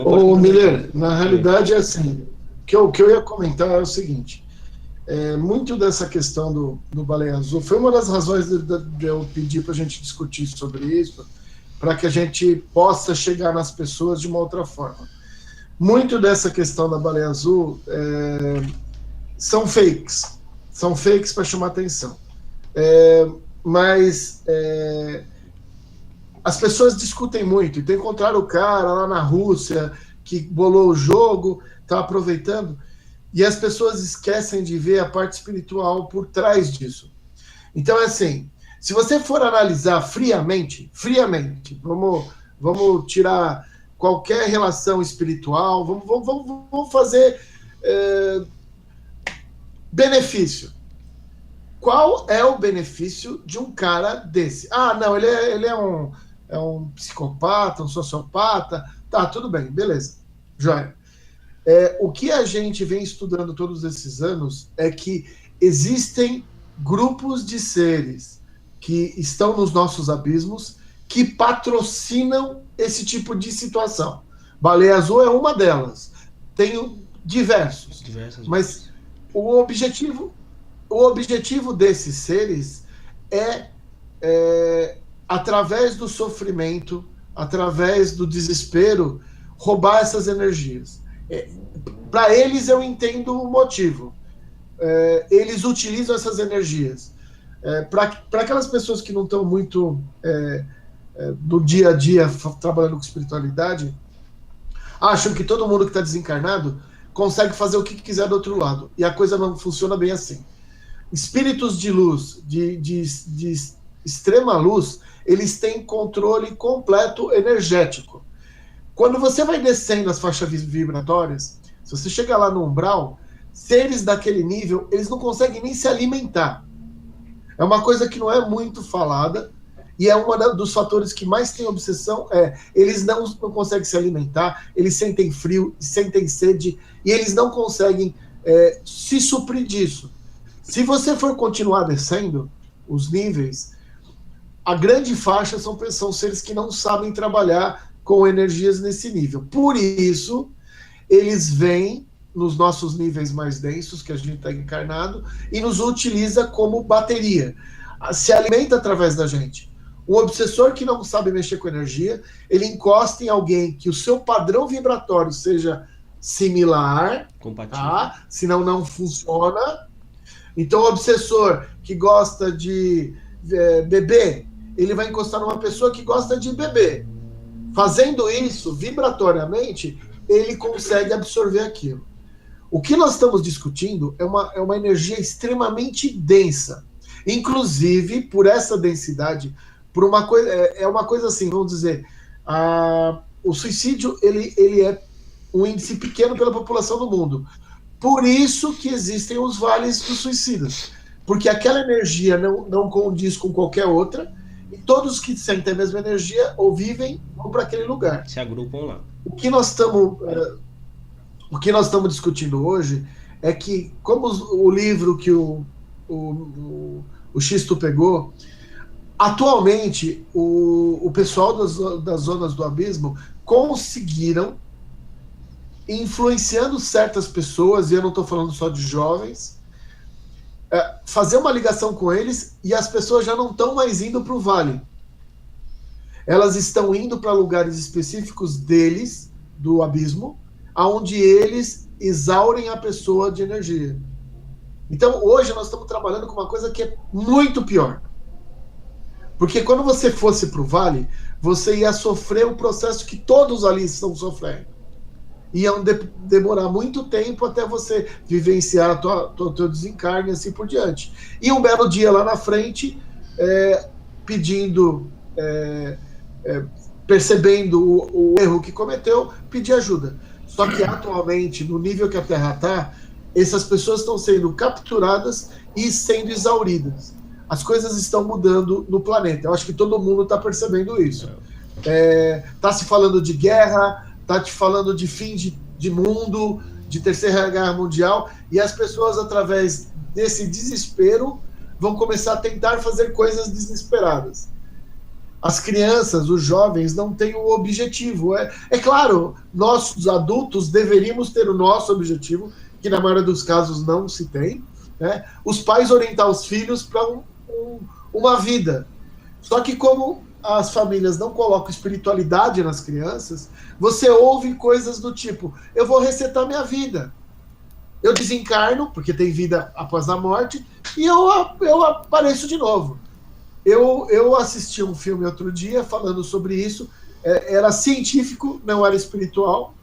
Ô Miller, na realidade é assim, o que eu ia comentar é o seguinte, muito dessa questão do Baleia Azul foi uma das razões de eu pedir para a gente discutir sobre isso, para que a gente possa chegar nas pessoas de uma outra forma. Muito dessa questão da Baleia Azul são fakes para chamar atenção. Mas as pessoas discutem muito. Então encontraram o cara lá na Rússia que bolou o jogo, está aproveitando, e as pessoas esquecem de ver a parte espiritual por trás disso. Então é assim, se você for analisar friamente, vamos tirar qualquer relação espiritual, vamos fazer benefício. Qual é o benefício de um cara desse? Ah, não, ele é um psicopata, um sociopata. Tá, tudo bem, beleza. Joia. O que a gente vem estudando todos esses anos é que existem grupos de seres que estão nos nossos abismos que patrocinam esse tipo de situação. Baleia Azul é uma delas. Tem diversos. Mas o objetivo desses seres é através do sofrimento, através do desespero, roubar essas energias. Para eles eu entendo o motivo. Eles utilizam essas energias. Para aquelas pessoas que não estão muito no dia a dia trabalhando com espiritualidade, acham que todo mundo que está desencarnado consegue fazer o que quiser do outro lado. E a coisa não funciona bem assim. Espíritos de luz, de extrema luz, eles têm controle completo energético. Quando você vai descendo as faixas vibratórias, se você chegar lá no umbral, seres daquele nível, eles não conseguem nem se alimentar. É uma coisa que não é muito falada, e é um dos fatores que mais tem obsessão, eles não conseguem se alimentar, eles sentem frio, sentem sede, e eles não conseguem se suprir disso. Se você for continuar descendo os níveis, a grande faixa são seres que não sabem trabalhar com energias nesse nível. Por isso, eles vêm nos nossos níveis mais densos, que a gente está encarnado, e nos utiliza como bateria. Se alimenta através da gente. Um obsessor que não sabe mexer com energia, ele encosta em alguém que o seu padrão vibratório seja similar, compatível, tá? Senão não funciona. Então, o obsessor que gosta de beber, ele vai encostar numa pessoa que gosta de beber. Fazendo isso, vibratoriamente, ele consegue absorver aquilo. O que nós estamos discutindo é uma energia extremamente densa. Inclusive, por essa densidade, por uma coisa, é uma coisa assim, vamos dizer, o suicídio ele é um índice pequeno pela população do mundo. Por isso que existem os vales dos suicidas. Porque aquela energia não condiz com qualquer outra, e todos que sentem a mesma energia ou vivem vão para aquele lugar. se agrupam lá. O que nós estamos discutindo hoje é que, como o livro que o Xisto pegou, atualmente o pessoal das zonas do abismo conseguiram, influenciando certas pessoas, e eu não estou falando só de jovens, fazer uma ligação com eles, e as pessoas já não estão mais indo para o vale. Elas estão indo para lugares específicos deles, do abismo, onde eles exaurem a pessoa de energia. Então, hoje nós estamos trabalhando com uma coisa que é muito pior. Porque quando você fosse para o vale, você ia sofrer o processo que todos ali estão sofrendo. Iam demorar muito tempo até você vivenciar o teu desencarne e assim por diante. E um belo dia lá na frente, percebendo o erro que cometeu, pedir ajuda. Só que atualmente, no nível que a Terra está, essas pessoas estão sendo capturadas e sendo exauridas. As coisas estão mudando no planeta. Eu acho que todo mundo está percebendo isso. Está se falando de guerra, está te falando de fim de mundo, de terceira guerra mundial, e as pessoas, através desse desespero, vão começar a tentar fazer coisas desesperadas. As crianças, os jovens, não têm um objetivo. É claro, nós, os adultos, deveríamos ter o nosso objetivo, que na maioria dos casos não se tem, né? Os pais orientar os filhos para uma vida. Só que como as famílias não colocam espiritualidade nas crianças, você ouve coisas do tipo: eu vou resetar minha vida. Eu desencarno, porque tem vida após a morte, e eu apareço de novo. Eu assisti um filme outro dia falando sobre isso, era científico, não era espiritual.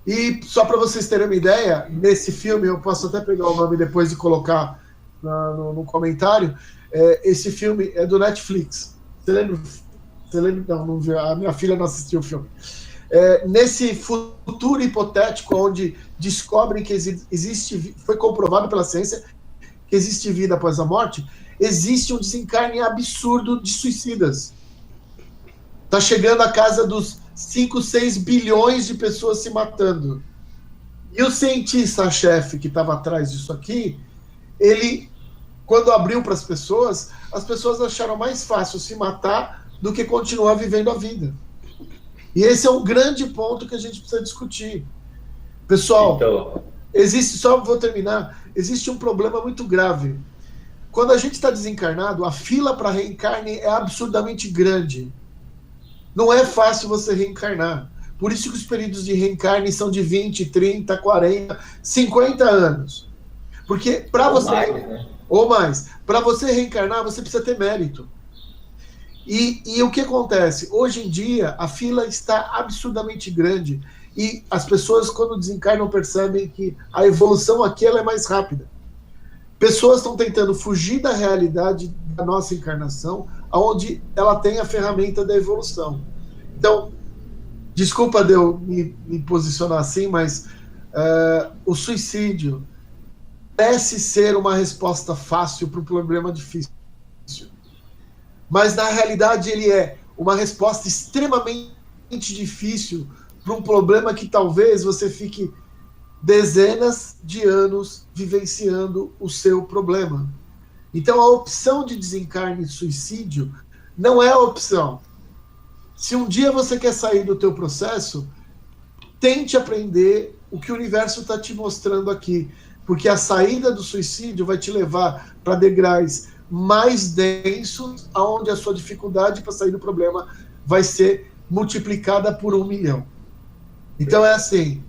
E só para vocês terem uma ideia, nesse filme, eu posso até pegar o nome depois e colocar no comentário, esse filme é do Netflix. Você lembra? Não viu, a minha filha não assistiu o filme. Nesse futuro hipotético, onde descobrem que foi comprovado pela ciência que existe vida após a morte, existe um desencarne absurdo de suicidas. Está chegando a casa dos 5, 6 bilhões de pessoas se matando. E o cientista-chefe que estava atrás disso aqui, ele, quando abriu para as pessoas acharam mais fácil se matar do que continuar vivendo a vida. E esse é um grande ponto que a gente precisa discutir. Pessoal, então, vou terminar, existe um problema muito grave. Quando a gente está desencarnado, a fila para reencarne é absurdamente grande. Não é fácil você reencarnar. Por isso que os períodos de reencarne são de 20, 30, 40, 50 anos. Porque para você... Ou mais. Para você reencarnar, você precisa ter mérito. E o que acontece? Hoje em dia, a fila está absurdamente grande. e as pessoas, quando desencarnam, percebem que a evolução aqui ela é mais rápida. Pessoas estão tentando fugir da realidade da nossa encarnação, onde ela tem a ferramenta da evolução. Então, desculpa de eu me posicionar assim, mas o suicídio parece ser uma resposta fácil para um problema difícil. Mas, na realidade, ele é uma resposta extremamente difícil para um problema que talvez você fique dezenas de anos vivenciando o seu problema. Então, a opção de desencarne e suicídio não é a opção. Se um dia você quer sair do teu processo, tente aprender o que o universo está te mostrando aqui, porque a saída do suicídio vai te levar para degraus mais densos, onde a sua dificuldade para sair do problema vai ser multiplicada por 1 milhão. Então é assim,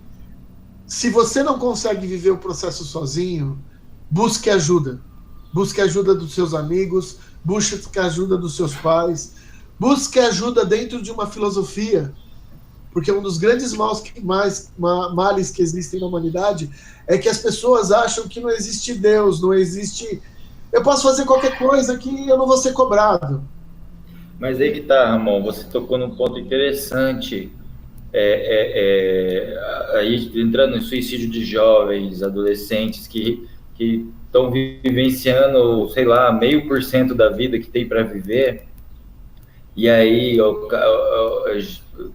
se você não consegue viver o processo sozinho, busque ajuda. Busque ajuda dos seus amigos, busque ajuda dos seus pais, busque ajuda dentro de uma filosofia, porque um dos grandes males que existem na humanidade é que as pessoas acham que não existe Deus, não existe... Eu posso fazer qualquer coisa que eu não vou ser cobrado. Mas aí que tá, Ramon, você tocou num ponto interessante. Aí entrando em suicídio de jovens, adolescentes que estão vivenciando, sei lá, 0,5% da vida que tem para viver, e aí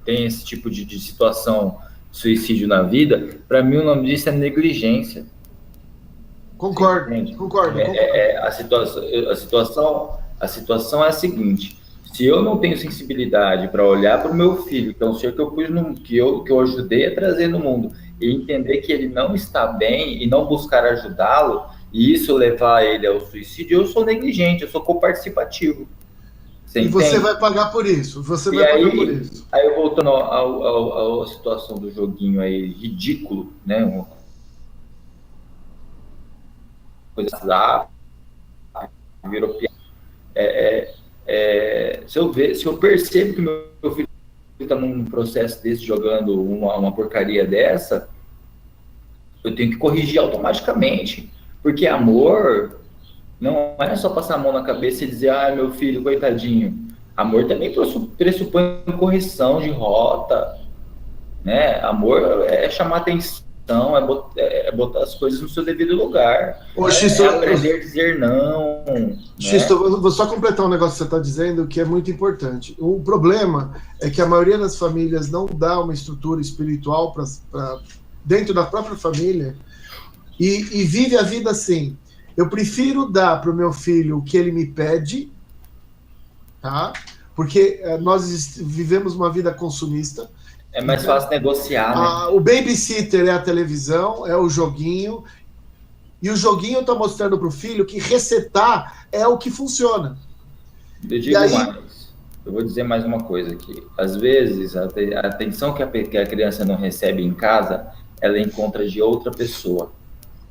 tem esse tipo de situação, suicídio na vida. Para mim, o nome disso é negligência. Concordo. A situação é a seguinte: se eu não tenho sensibilidade para olhar para o meu filho, que é um ser que eu pus que eu ajudei a trazer no mundo, e entender que ele não está bem e não buscar ajudá-lo, e isso levar ele ao suicídio, eu sou negligente, eu sou coparticipativo. E você vai pagar por isso. Aí eu voltando à situação do joguinho aí ridículo, né? Uma coisa virou piada. Se eu percebo que meu filho está num processo desse, jogando uma porcaria dessa, eu tenho que corrigir automaticamente, porque amor não é só passar a mão na cabeça e dizer, meu filho, coitadinho. Amor também pressupõe correção de rota, né? Amor é chamar atenção, é botar as coisas no seu devido lugar. É aprender a dizer não. Xisto, eu vou só completar um negócio que você está dizendo, que é muito importante. O problema é que a maioria das famílias não dá uma estrutura espiritual para dentro da própria família e vive a vida assim. Eu prefiro dar para o meu filho o que ele me pede, tá? Porque nós vivemos uma vida consumista. É mais fácil negociar, né? O babysitter é a televisão, é o joguinho, e o joguinho está mostrando para o filho que resetar é o que funciona. Eu digo mais, eu vou dizer mais uma coisa aqui. Às vezes, a atenção que a criança não recebe em casa, ela encontra de outra pessoa,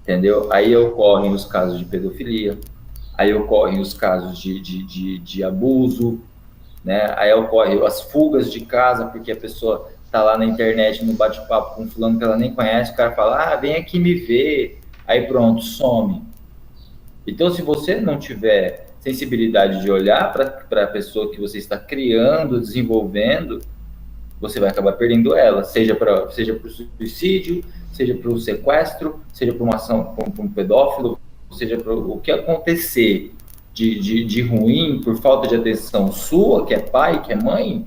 entendeu? Aí ocorrem os casos de pedofilia, aí ocorrem os casos de abuso, né? Aí ocorrem as fugas de casa, porque a pessoa tá lá na internet, no bate-papo com um fulano que ela nem conhece, o cara fala, vem aqui me ver, aí pronto, some. Então, se você não tiver sensibilidade de olhar para a pessoa que você está criando, desenvolvendo, você vai acabar perdendo ela, seja para o suicídio, seja para o sequestro, seja para uma ação com um pedófilo, seja para o que acontecer de ruim por falta de atenção sua, que é pai, que é mãe,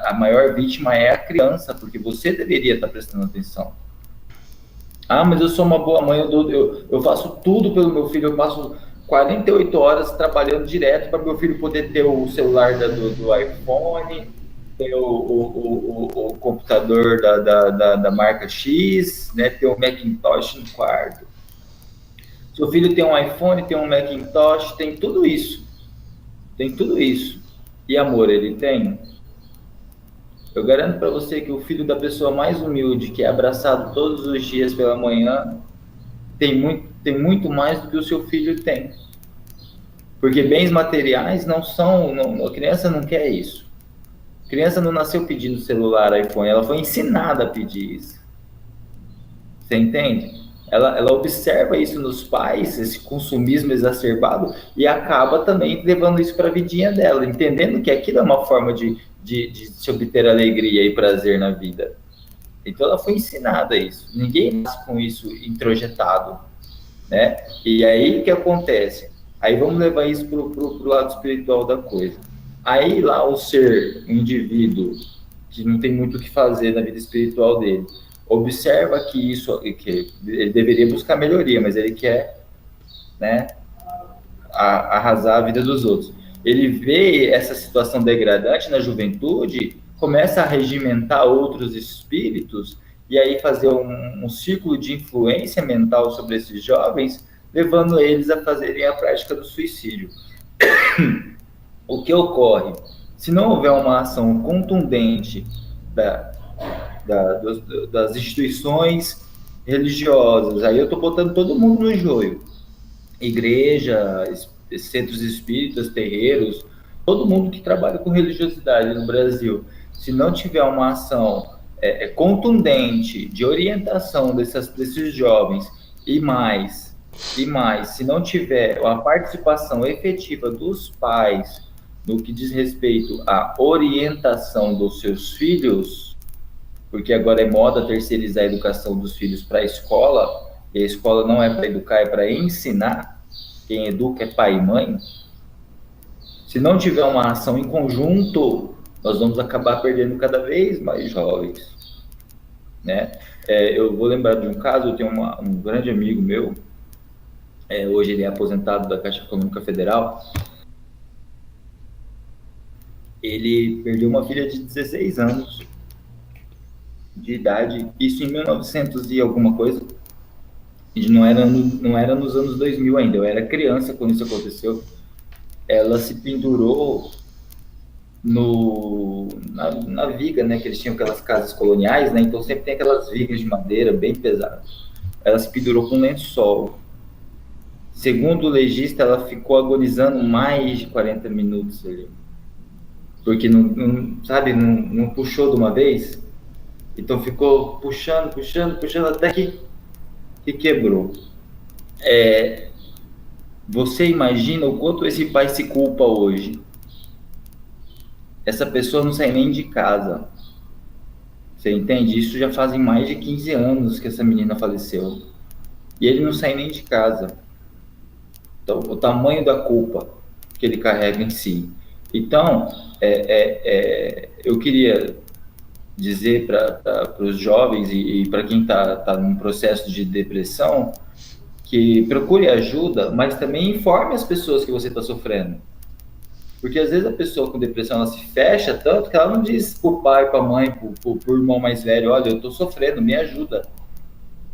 a maior vítima é a criança, porque você deveria estar prestando atenção. Mas eu sou uma boa mãe, eu faço tudo pelo meu filho, eu passo 48 horas trabalhando direto para meu filho poder ter o celular do iPhone, ter o computador da marca X, né, ter um Macintosh no quarto. Seu filho tem um iPhone, tem um Macintosh, tem tudo isso. E amor, ele tem? Eu garanto para você que o filho da pessoa mais humilde, que é abraçado todos os dias pela manhã, tem muito mais do que o seu filho tem. Porque bens materiais não são... a criança não quer isso. Criança não nasceu pedindo celular, iPhone, ela foi ensinada a pedir isso. Você entende? Ela observa isso nos pais, esse consumismo exacerbado, e acaba também levando isso para a vidinha dela, entendendo que aquilo é uma forma de se obter alegria e prazer na vida. Então ela foi ensinada isso. Ninguém nasce com isso introjetado, né? E aí o que acontece? Aí vamos levar isso para o lado espiritual da coisa. Aí lá o ser, o indivíduo, que não tem muito o que fazer na vida espiritual dele, observa que ele deveria buscar melhoria, mas ele quer, né, arrasar a vida dos outros. Ele vê essa situação degradante na juventude, começa a regimentar outros espíritos, e aí fazer um círculo de influência mental sobre esses jovens, levando eles a fazerem a prática do suicídio. O que ocorre? Se não houver uma ação contundente das instituições religiosas, aí eu estou botando todo mundo no joio, igreja, centros espíritas, terreiros, todo mundo que trabalha com religiosidade no Brasil, se não tiver uma ação contundente de orientação desses jovens, e mais, se não tiver a participação efetiva dos pais no que diz respeito à orientação dos seus filhos, porque agora é moda terceirizar a educação dos filhos para a escola, e a escola não é para educar, é para ensinar. Quem educa é pai e mãe. Se não tiver uma ação em conjunto, nós vamos acabar perdendo cada vez mais jovens, né? Eu vou lembrar de um caso, eu tenho um grande amigo meu, hoje ele é aposentado da Caixa Econômica Federal. Ele perdeu uma filha de 16 anos de idade, isso em 1900 e alguma coisa, e não era nos anos 2000 ainda, eu era criança quando isso aconteceu. Ela se pendurou na viga, né, que eles tinham aquelas casas coloniais, né, então sempre tem aquelas vigas de madeira bem pesadas. Ela se pendurou com um lençol. Segundo o legista, ela ficou agonizando mais de 40 minutos ali, porque não puxou de uma vez, então ficou puxando, até que quebrou. Você imagina o quanto esse pai se culpa hoje? Essa pessoa não sai nem de casa. Você entende? Isso já fazem mais de 15 anos que essa menina faleceu. E ele não sai nem de casa. Então, o tamanho da culpa que ele carrega em si. Então, eu queria dizer para os jovens e para quem está num processo de depressão, que procure ajuda, mas também informe as pessoas que você está sofrendo. Porque às vezes a pessoa com depressão, ela se fecha tanto que ela não diz para o pai, para a mãe, para o irmão mais velho, olha, eu estou sofrendo, me ajuda.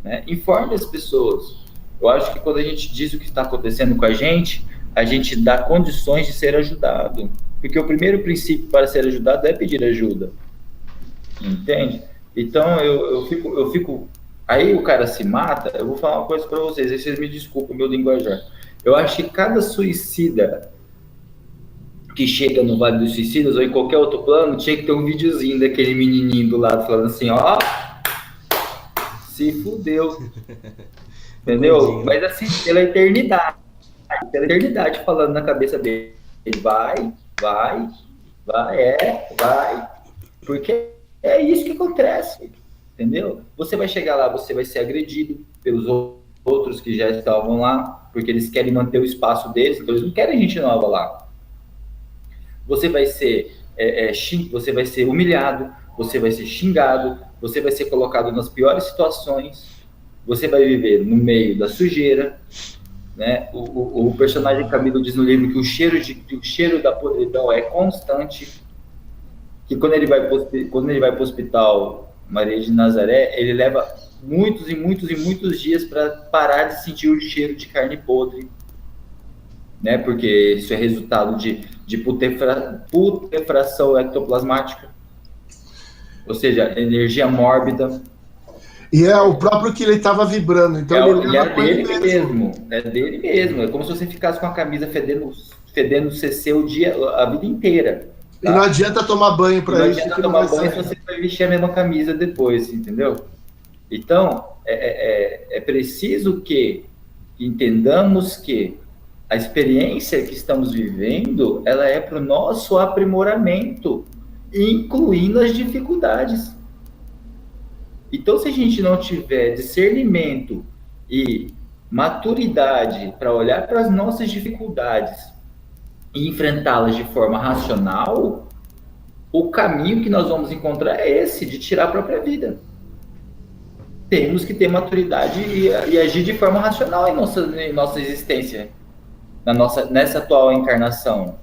Né? Informe as pessoas. Eu acho que quando a gente diz o que está acontecendo com a gente dá condições de ser ajudado. Porque o primeiro princípio para ser ajudado é pedir ajuda. Entende? Então, eu fico... Aí o cara se mata, eu vou falar uma coisa para vocês, aí vocês me desculpem o meu linguajar. Eu acho que cada suicida que chega no Vale dos Suicidas ou em qualquer outro plano, tinha que ter um videozinho daquele menininho do lado falando assim, ó, se fudeu. Entendeu? Mas assim, pela eternidade falando na cabeça dele, vai. Porque é isso que acontece, entendeu? Você vai chegar lá, você vai ser agredido pelos outros que já estavam lá, porque eles querem manter o espaço deles, então eles não querem gente nova lá. Você vai ser você vai ser humilhado, você vai ser xingado, você vai ser colocado nas piores situações, você vai viver no meio da sujeira, né? O personagem Camilo diz no livro que o cheiro da podridão é constante, que quando ele vai para o hospital Maria de Nazaré, ele leva muitos dias para parar de sentir o cheiro de carne podre, né? Porque isso é resultado de putrefração ectoplasmática, ou seja, energia mórbida. E é o próprio que ele estava vibrando, então ele é dele mesmo. É dele mesmo. É como se você ficasse com a camisa fedendo CC a vida inteira. E não adianta tomar banho para isso. Não adianta tomar banho se você vai vestir a mesma camisa depois, entendeu? Então, é preciso que entendamos que a experiência que estamos vivendo, ela é para o nosso aprimoramento, incluindo as dificuldades. Então, se a gente não tiver discernimento e maturidade para olhar para as nossas dificuldades e enfrentá-las de forma racional, o caminho que nós vamos encontrar é esse, de tirar a própria vida. Temos que ter maturidade e agir de forma racional em nossa existência, nessa atual encarnação.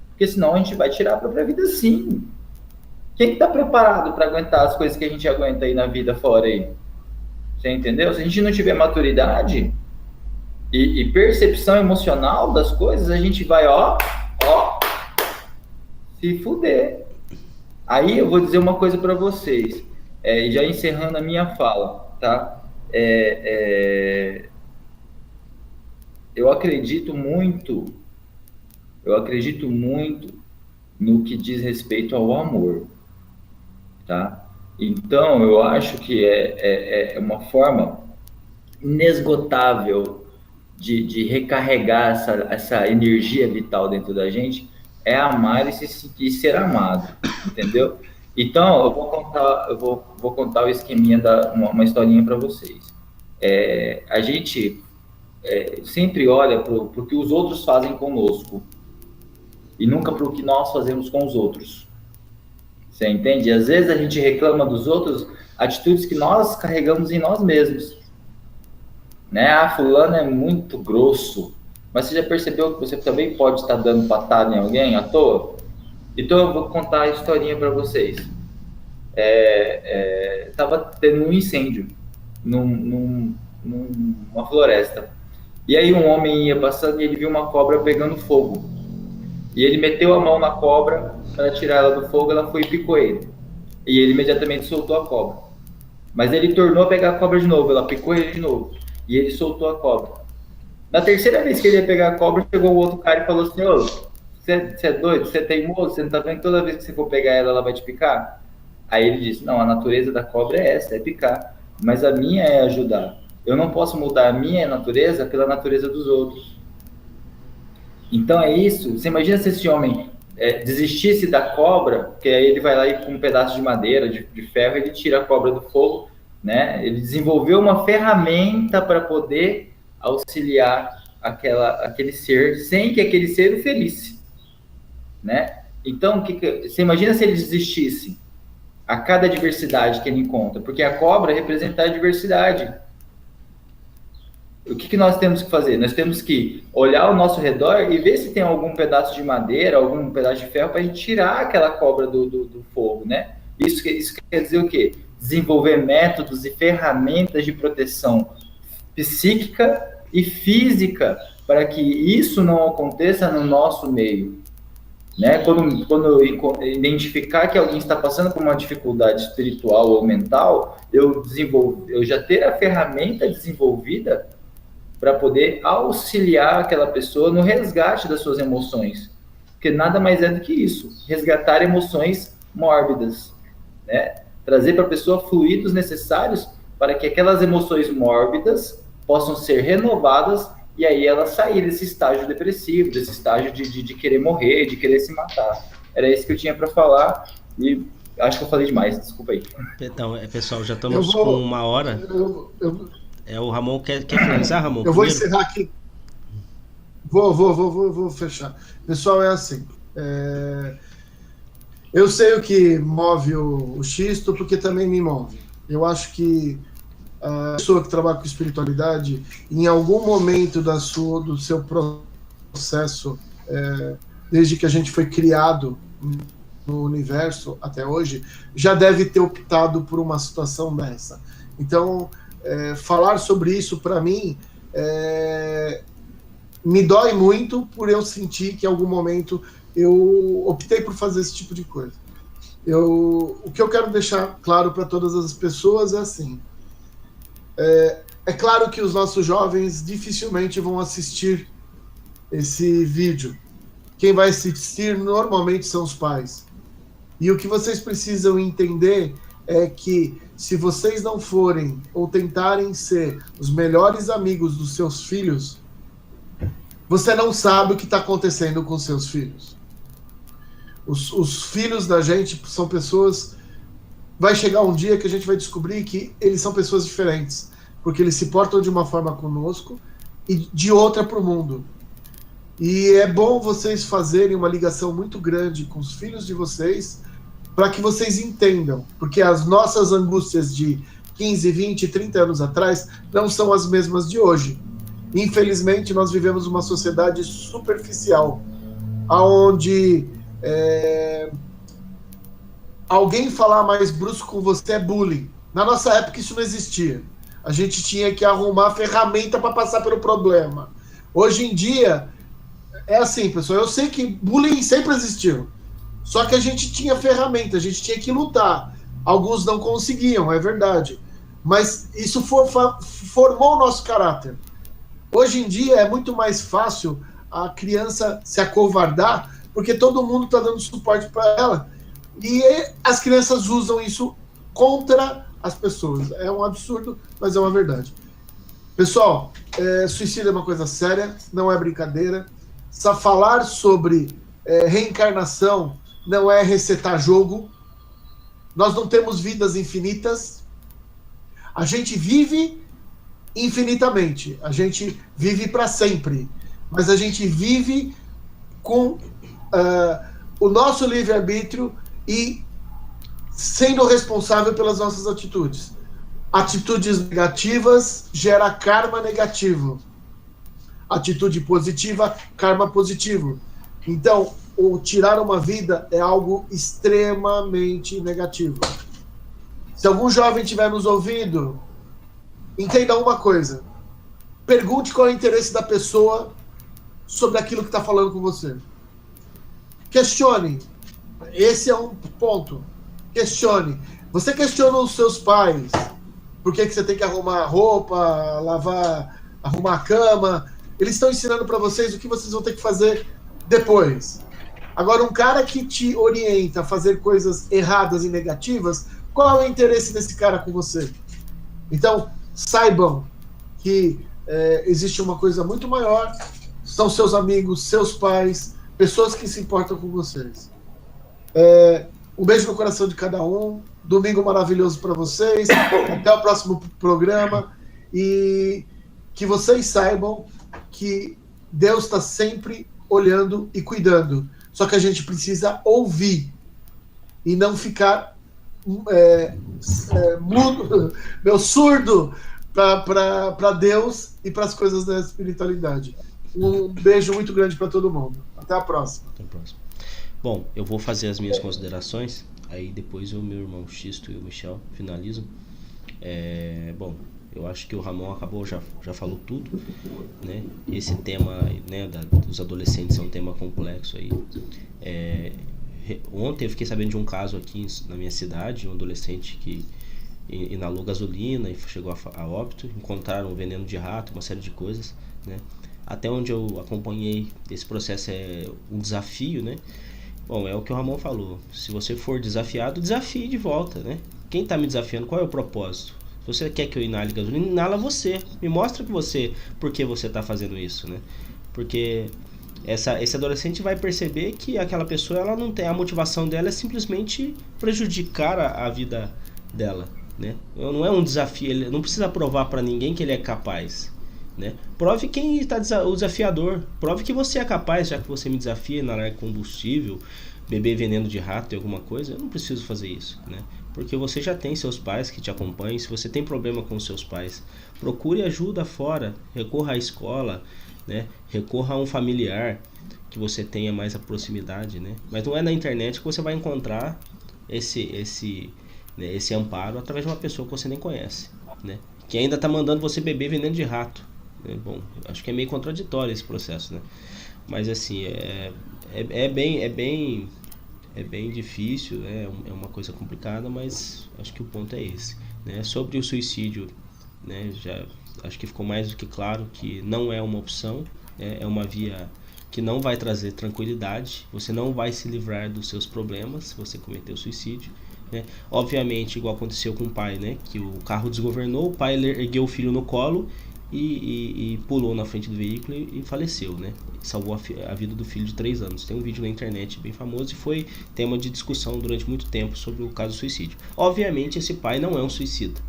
Porque senão a gente vai tirar a própria vida, sim. Quem está preparado para aguentar as coisas que a gente aguenta aí na vida fora aí? Você entendeu? Se a gente não tiver maturidade e percepção emocional das coisas, a gente vai, se fuder. Aí eu vou dizer uma coisa para vocês, já encerrando a minha fala, tá? Eu acredito muito no que diz respeito ao amor, tá? Então, eu acho que é uma forma inesgotável de recarregar essa energia vital dentro da gente, é amar e ser amado, entendeu? Então, eu vou contar o esqueminha, uma historinha para vocês. A gente sempre olha para o que os outros fazem conosco e nunca para o que nós fazemos com os outros. Você entende? Às vezes a gente reclama dos outros atitudes que nós carregamos em nós mesmos. Né? Fulano é muito grosso. Mas você já percebeu que você também pode estar dando patada em alguém à toa? Então eu vou contar a historinha para vocês. Tava tendo um incêndio numa floresta. E aí um homem ia passando e ele viu uma cobra pegando fogo. E ele meteu a mão na cobra para tirar ela do fogo, ela foi e picou ele. E ele imediatamente soltou a cobra. Mas ele tornou a pegar a cobra de novo, ela picou ele de novo. E ele soltou a cobra. Na terceira vez que ele ia pegar a cobra, chegou o outro cara e falou assim: ô, você é doido? Você é teimoso? Você não tá vendo que toda vez que você for pegar ela, ela vai te picar? Aí ele disse: não, a natureza da cobra é essa, é picar. Mas a minha é ajudar. Eu não posso mudar a minha natureza pela natureza dos outros. Então é isso. Você imagina se esse homem desistisse da cobra, porque aí ele vai lá e com um pedaço de madeira, de ferro, ele tira a cobra do fogo, né? Ele desenvolveu uma ferramenta para poder auxiliar aquele ser, sem que aquele ser o ferisse, né? Então, você imagina se ele desistisse a cada adversidade que ele encontra, porque a cobra representa a adversidade. O que nós temos que fazer? Nós temos que olhar ao nosso redor e ver se tem algum pedaço de madeira, algum pedaço de ferro para a gente tirar aquela cobra do fogo, né? Isso quer dizer o quê? Desenvolver métodos e ferramentas de proteção psíquica e física para que isso não aconteça no nosso meio, né? Quando eu identificar que alguém está passando por uma dificuldade espiritual ou mental, eu já ter a ferramenta desenvolvida para poder auxiliar aquela pessoa no resgate das suas emoções, porque nada mais é do que isso, resgatar emoções mórbidas, né? Trazer para a pessoa fluidos necessários para que aquelas emoções mórbidas possam ser renovadas e aí ela sair desse estágio depressivo, desse estágio de querer morrer, de querer se matar. Era isso que eu tinha para falar e acho que eu falei demais, desculpa aí. Então, pessoal, já estamos com 1 hora. O Ramon quer finalizar, Ramon? Eu vou encerrar aqui. Vou fechar. Pessoal, é assim. Eu sei o que move o Xisto, porque também me move. Eu acho que a pessoa que trabalha com espiritualidade, em algum momento do seu processo, desde que a gente foi criado no universo até hoje, já deve ter optado por uma situação dessa. Então, falar sobre isso, para mim, me dói muito por eu sentir que em algum momento eu optei por fazer esse tipo de coisa. O que eu quero deixar claro para todas as pessoas é assim: é claro que os nossos jovens dificilmente vão assistir esse vídeo. Quem vai assistir normalmente são os pais. E o que vocês precisam entender é que se vocês não forem ou tentarem ser os melhores amigos dos seus filhos, você não sabe o que está acontecendo com seus filhos. Os filhos da gente são pessoas... Vai chegar um dia que a gente vai descobrir que eles são pessoas diferentes, porque eles se portam de uma forma conosco e de outra para o mundo. E é bom vocês fazerem uma ligação muito grande com os filhos de vocês, para que vocês entendam, porque as nossas angústias de 15, 20, 30 anos atrás não são as mesmas de hoje. Infelizmente, nós vivemos uma sociedade superficial, onde alguém falar mais brusco com você é bullying. Na nossa época isso não existia. A gente tinha que arrumar ferramenta para passar pelo problema. Hoje em dia, é assim, pessoal, eu sei que bullying sempre existiu, só que a gente tinha ferramenta, a gente tinha que lutar. Alguns não conseguiam, é verdade, mas isso formou o nosso caráter. Hoje em dia é muito mais fácil a criança se acovardar, porque todo mundo está dando suporte para ela, e as crianças usam isso contra as pessoas. É um absurdo, mas é uma verdade. Pessoal, suicídio é uma coisa séria, não é brincadeira. Só falar sobre reencarnação não é resetar jogo. Nós não temos vidas infinitas. A gente vive infinitamente. A gente vive para sempre. Mas a gente vive com o nosso livre-arbítrio e sendo responsável pelas nossas atitudes. Atitudes negativas gera karma negativo. Atitude positiva, karma positivo. Então, o tirar uma vida é algo extremamente negativo. Se algum jovem estiver nos ouvindo, entenda uma coisa. Pergunte qual é o interesse da pessoa sobre aquilo que está falando com você. Questione. Esse é um ponto. Questione. Você questiona os seus pais. Por que você tem que arrumar roupa, lavar, arrumar a cama? Eles estão ensinando para vocês o que vocês vão ter que fazer depois. Agora, um cara que te orienta a fazer coisas erradas e negativas, qual é o interesse desse cara com você? Então, saibam que existe uma coisa muito maior, são seus amigos, seus pais, pessoas que se importam com vocês. Um beijo no coração de cada um, domingo maravilhoso para vocês, até o próximo programa, e que vocês saibam que Deus está sempre olhando e cuidando, só que a gente precisa ouvir e não ficar mudo, surdo para Deus e para as coisas da espiritualidade. Um beijo muito grande para todo mundo. Até a próxima. Até a próxima. Bom, eu vou fazer as minhas considerações, aí depois o meu irmão Xisto e o Michel finalizam. Bom, eu acho que o Ramon acabou, já falou tudo, né? Esse tema, né, dos adolescentes é um tema complexo aí. Ontem eu fiquei sabendo de um caso aqui na minha cidade, um adolescente que inalou gasolina e chegou a óbito, encontraram veneno de rato, uma série de coisas, né? Até onde eu acompanhei, esse processo é um desafio, né? Bom, é o que o Ramon falou, se você for desafiado, desafie de volta, né? Quem está me desafiando, qual é o propósito? Se você quer que eu inale gasolina, inala você, me mostra por que você está fazendo isso, né? Porque esse adolescente vai perceber que aquela pessoa, ela não tem, a motivação dela é simplesmente prejudicar a vida dela, né? Não é um desafio, ele não precisa provar para ninguém que ele é capaz, né? Prove quem está o desafiador, prove que você é capaz, já que você me desafia inalar combustível, beber veneno de rato e alguma coisa, eu não preciso fazer isso, né? Porque você já tem seus pais que te acompanham. Se você tem problema com seus pais, procure ajuda fora, recorra à escola, né? Recorra a um familiar que você tenha mais a proximidade, né? Mas não é na internet que você vai encontrar esse amparo através de uma pessoa que você nem conhece, né? Que ainda está mandando você beber veneno de rato, né? Bom, acho que é meio contraditório esse processo, né? Mas assim, é bem difícil, é uma coisa complicada, mas acho que o ponto é esse, né? Sobre o suicídio, né, já acho que ficou mais do que claro que não é uma opção, é uma via que não vai trazer tranquilidade, você não vai se livrar dos seus problemas se você cometer o suicídio, né? Obviamente, igual aconteceu com o pai, né? Que o carro desgovernou, o pai ergueu o filho no colo e pulou na frente do veículo e faleceu, né? Salvou a vida do filho de 3 anos. Tem um vídeo na internet bem famoso e foi tema de discussão durante muito tempo sobre o caso do suicídio. Obviamente, esse pai não é um suicida,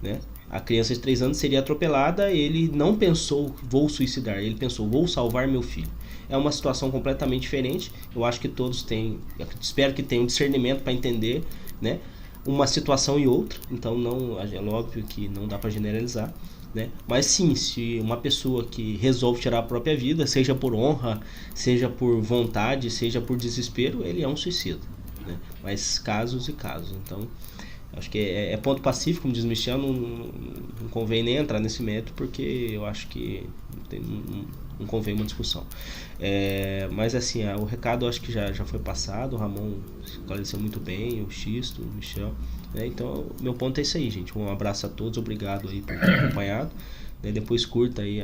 né? A criança de 3 anos seria atropelada, ele não pensou, vou suicidar, ele pensou, vou salvar meu filho. É uma situação completamente diferente. Eu acho que todos têm, espero que tenham discernimento para entender, né, uma situação e outra. Então não, é óbvio que não dá para generalizar, né? Mas sim, se uma pessoa que resolve tirar a própria vida, seja por honra, seja por vontade, seja por desespero, ele é um suicida, né? Mas casos e casos. Então acho que é ponto pacífico, como diz o Michel, não convém nem entrar nesse método, porque eu acho que não convém uma discussão. Mas assim, o recado eu acho que já foi passado, o Ramon esclareceu muito bem, o Xisto, o Michel, né? Então, meu ponto é isso aí, gente. Um abraço a todos, obrigado aí por ter acompanhado, né? Depois curta aí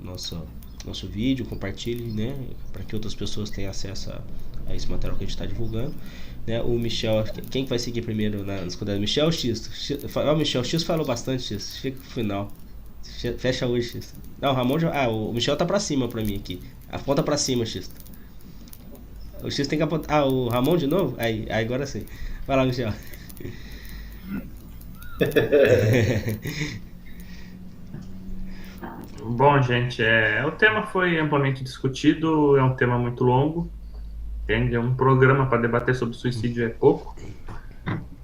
nosso vídeo, compartilhe, né? Para que outras pessoas tenham acesso a esse material que a gente está divulgando. Né, o Michel, quem vai seguir primeiro nas convidadas? Michel ou Xisto? Michel, o Xisto falou bastante, Xisto. Fica pro final. Fecha hoje, Xisto. Não, o Ramon já. O Michel tá pra cima pra mim aqui. Aponta pra cima, Xisto. O Xisto tem que apontar. O Ramon de novo? Aí agora sim. Vai lá, Michel. Bom, gente, o tema foi amplamente discutido, é um tema muito longo. Entende? Um programa para debater sobre suicídio é pouco.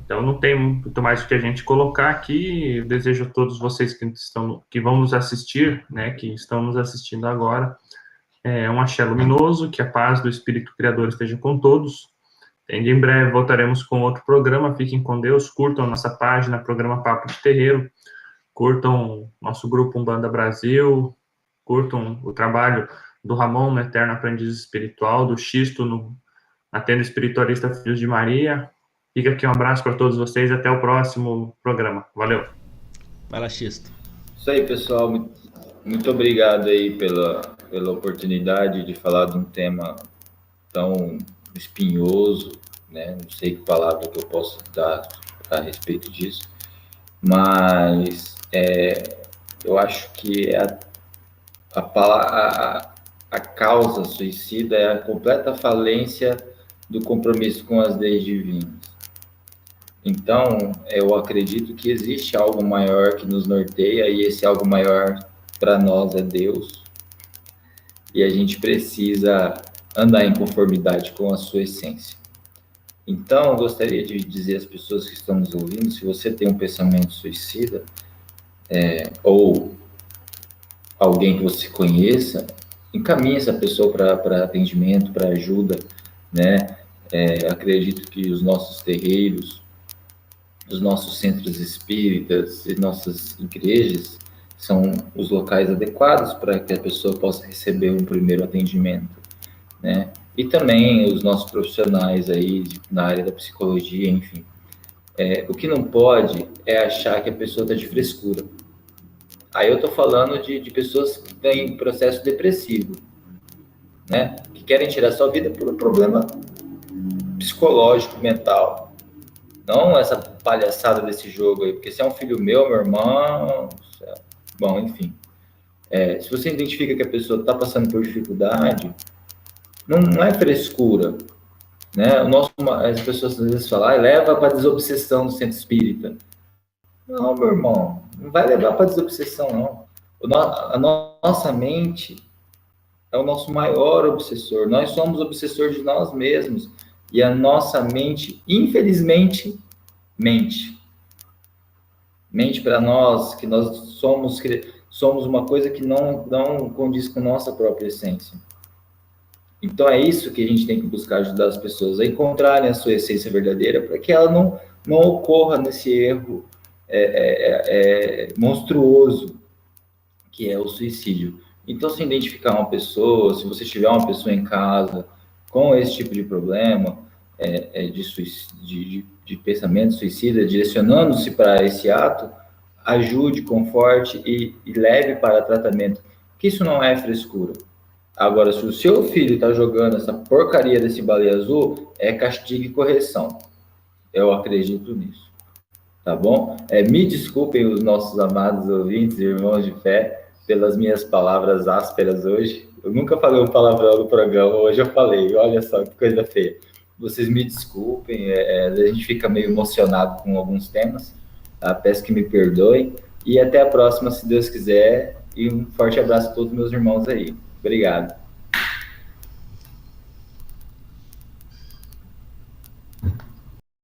Então não tem muito mais o que a gente colocar aqui. Eu desejo a todos vocês que vão nos assistir, né, que estão nos assistindo agora, um axé luminoso, que a paz do Espírito Criador esteja com todos. Entende? Em breve voltaremos com outro programa. Fiquem com Deus, curtam nossa página, programa Papo de Terreiro, curtam nosso grupo Umbanda Brasil, curtam o trabalho do Ramon no Eterno Aprendiz Espiritual, do Xisto na Tenda Espiritualista Filhos de Maria. Fica aqui um abraço para todos vocês, até o próximo programa. Valeu. Vai lá, Xisto. Isso aí, pessoal. Muito obrigado aí pela oportunidade de falar de um tema tão espinhoso, né? Não sei que palavra que eu posso dar a respeito disso, mas eu acho que a causa suicida é a completa falência do compromisso com as leis divinas. Então, eu acredito que existe algo maior que nos norteia, e esse algo maior para nós é Deus, e a gente precisa andar em conformidade com a sua essência. Então, eu gostaria de dizer às pessoas que estão nos ouvindo, se você tem um pensamento suicida, ou alguém que você conheça, encaminhe essa pessoa para atendimento, para ajuda, né? Acredito que os nossos terreiros, os nossos centros espíritas e nossas igrejas são os locais adequados para que a pessoa possa receber um primeiro atendimento, né? E também os nossos profissionais aí na área da psicologia, enfim. O que não pode é achar que a pessoa está de frescura. Aí eu estou falando de pessoas que têm processo depressivo, né? Que querem tirar sua vida por um problema psicológico, mental. Não essa palhaçada desse jogo aí, porque se é um filho meu irmão... Bom, enfim. Se você identifica que a pessoa está passando por dificuldade, não é frescura, né? As pessoas às vezes falam, leva para desobsessão do centro espírita. Não, meu irmão, não vai levar para desobsessão, não. A nossa mente é o nosso maior obsessor. Nós somos obsessores de nós mesmos. E a nossa mente, infelizmente, mente. Mente para nós, que nós somos uma coisa que não condiz com nossa própria essência. Então, é isso que a gente tem que buscar ajudar as pessoas a encontrarem a sua essência verdadeira, para que ela não ocorra nesse erro monstruoso, que é o suicídio. Então, se identificar uma pessoa, se você tiver uma pessoa em casa com esse tipo de problema, de pensamento suicida, direcionando-se para esse ato, ajude, conforte e leve para tratamento, porque isso não é frescura. Agora, se o seu filho está jogando essa porcaria desse baleia azul, é castigo e correção. Eu acredito nisso. Tá bom? Me desculpem os nossos amados ouvintes e irmãos de fé pelas minhas palavras ásperas hoje. Eu nunca falei um palavrão no programa, hoje eu falei. Olha só que coisa feia. Vocês me desculpem, a gente fica meio emocionado com alguns temas. Tá? Peço que me perdoem. E até a próxima, se Deus quiser. E um forte abraço a todos meus irmãos aí. Obrigado.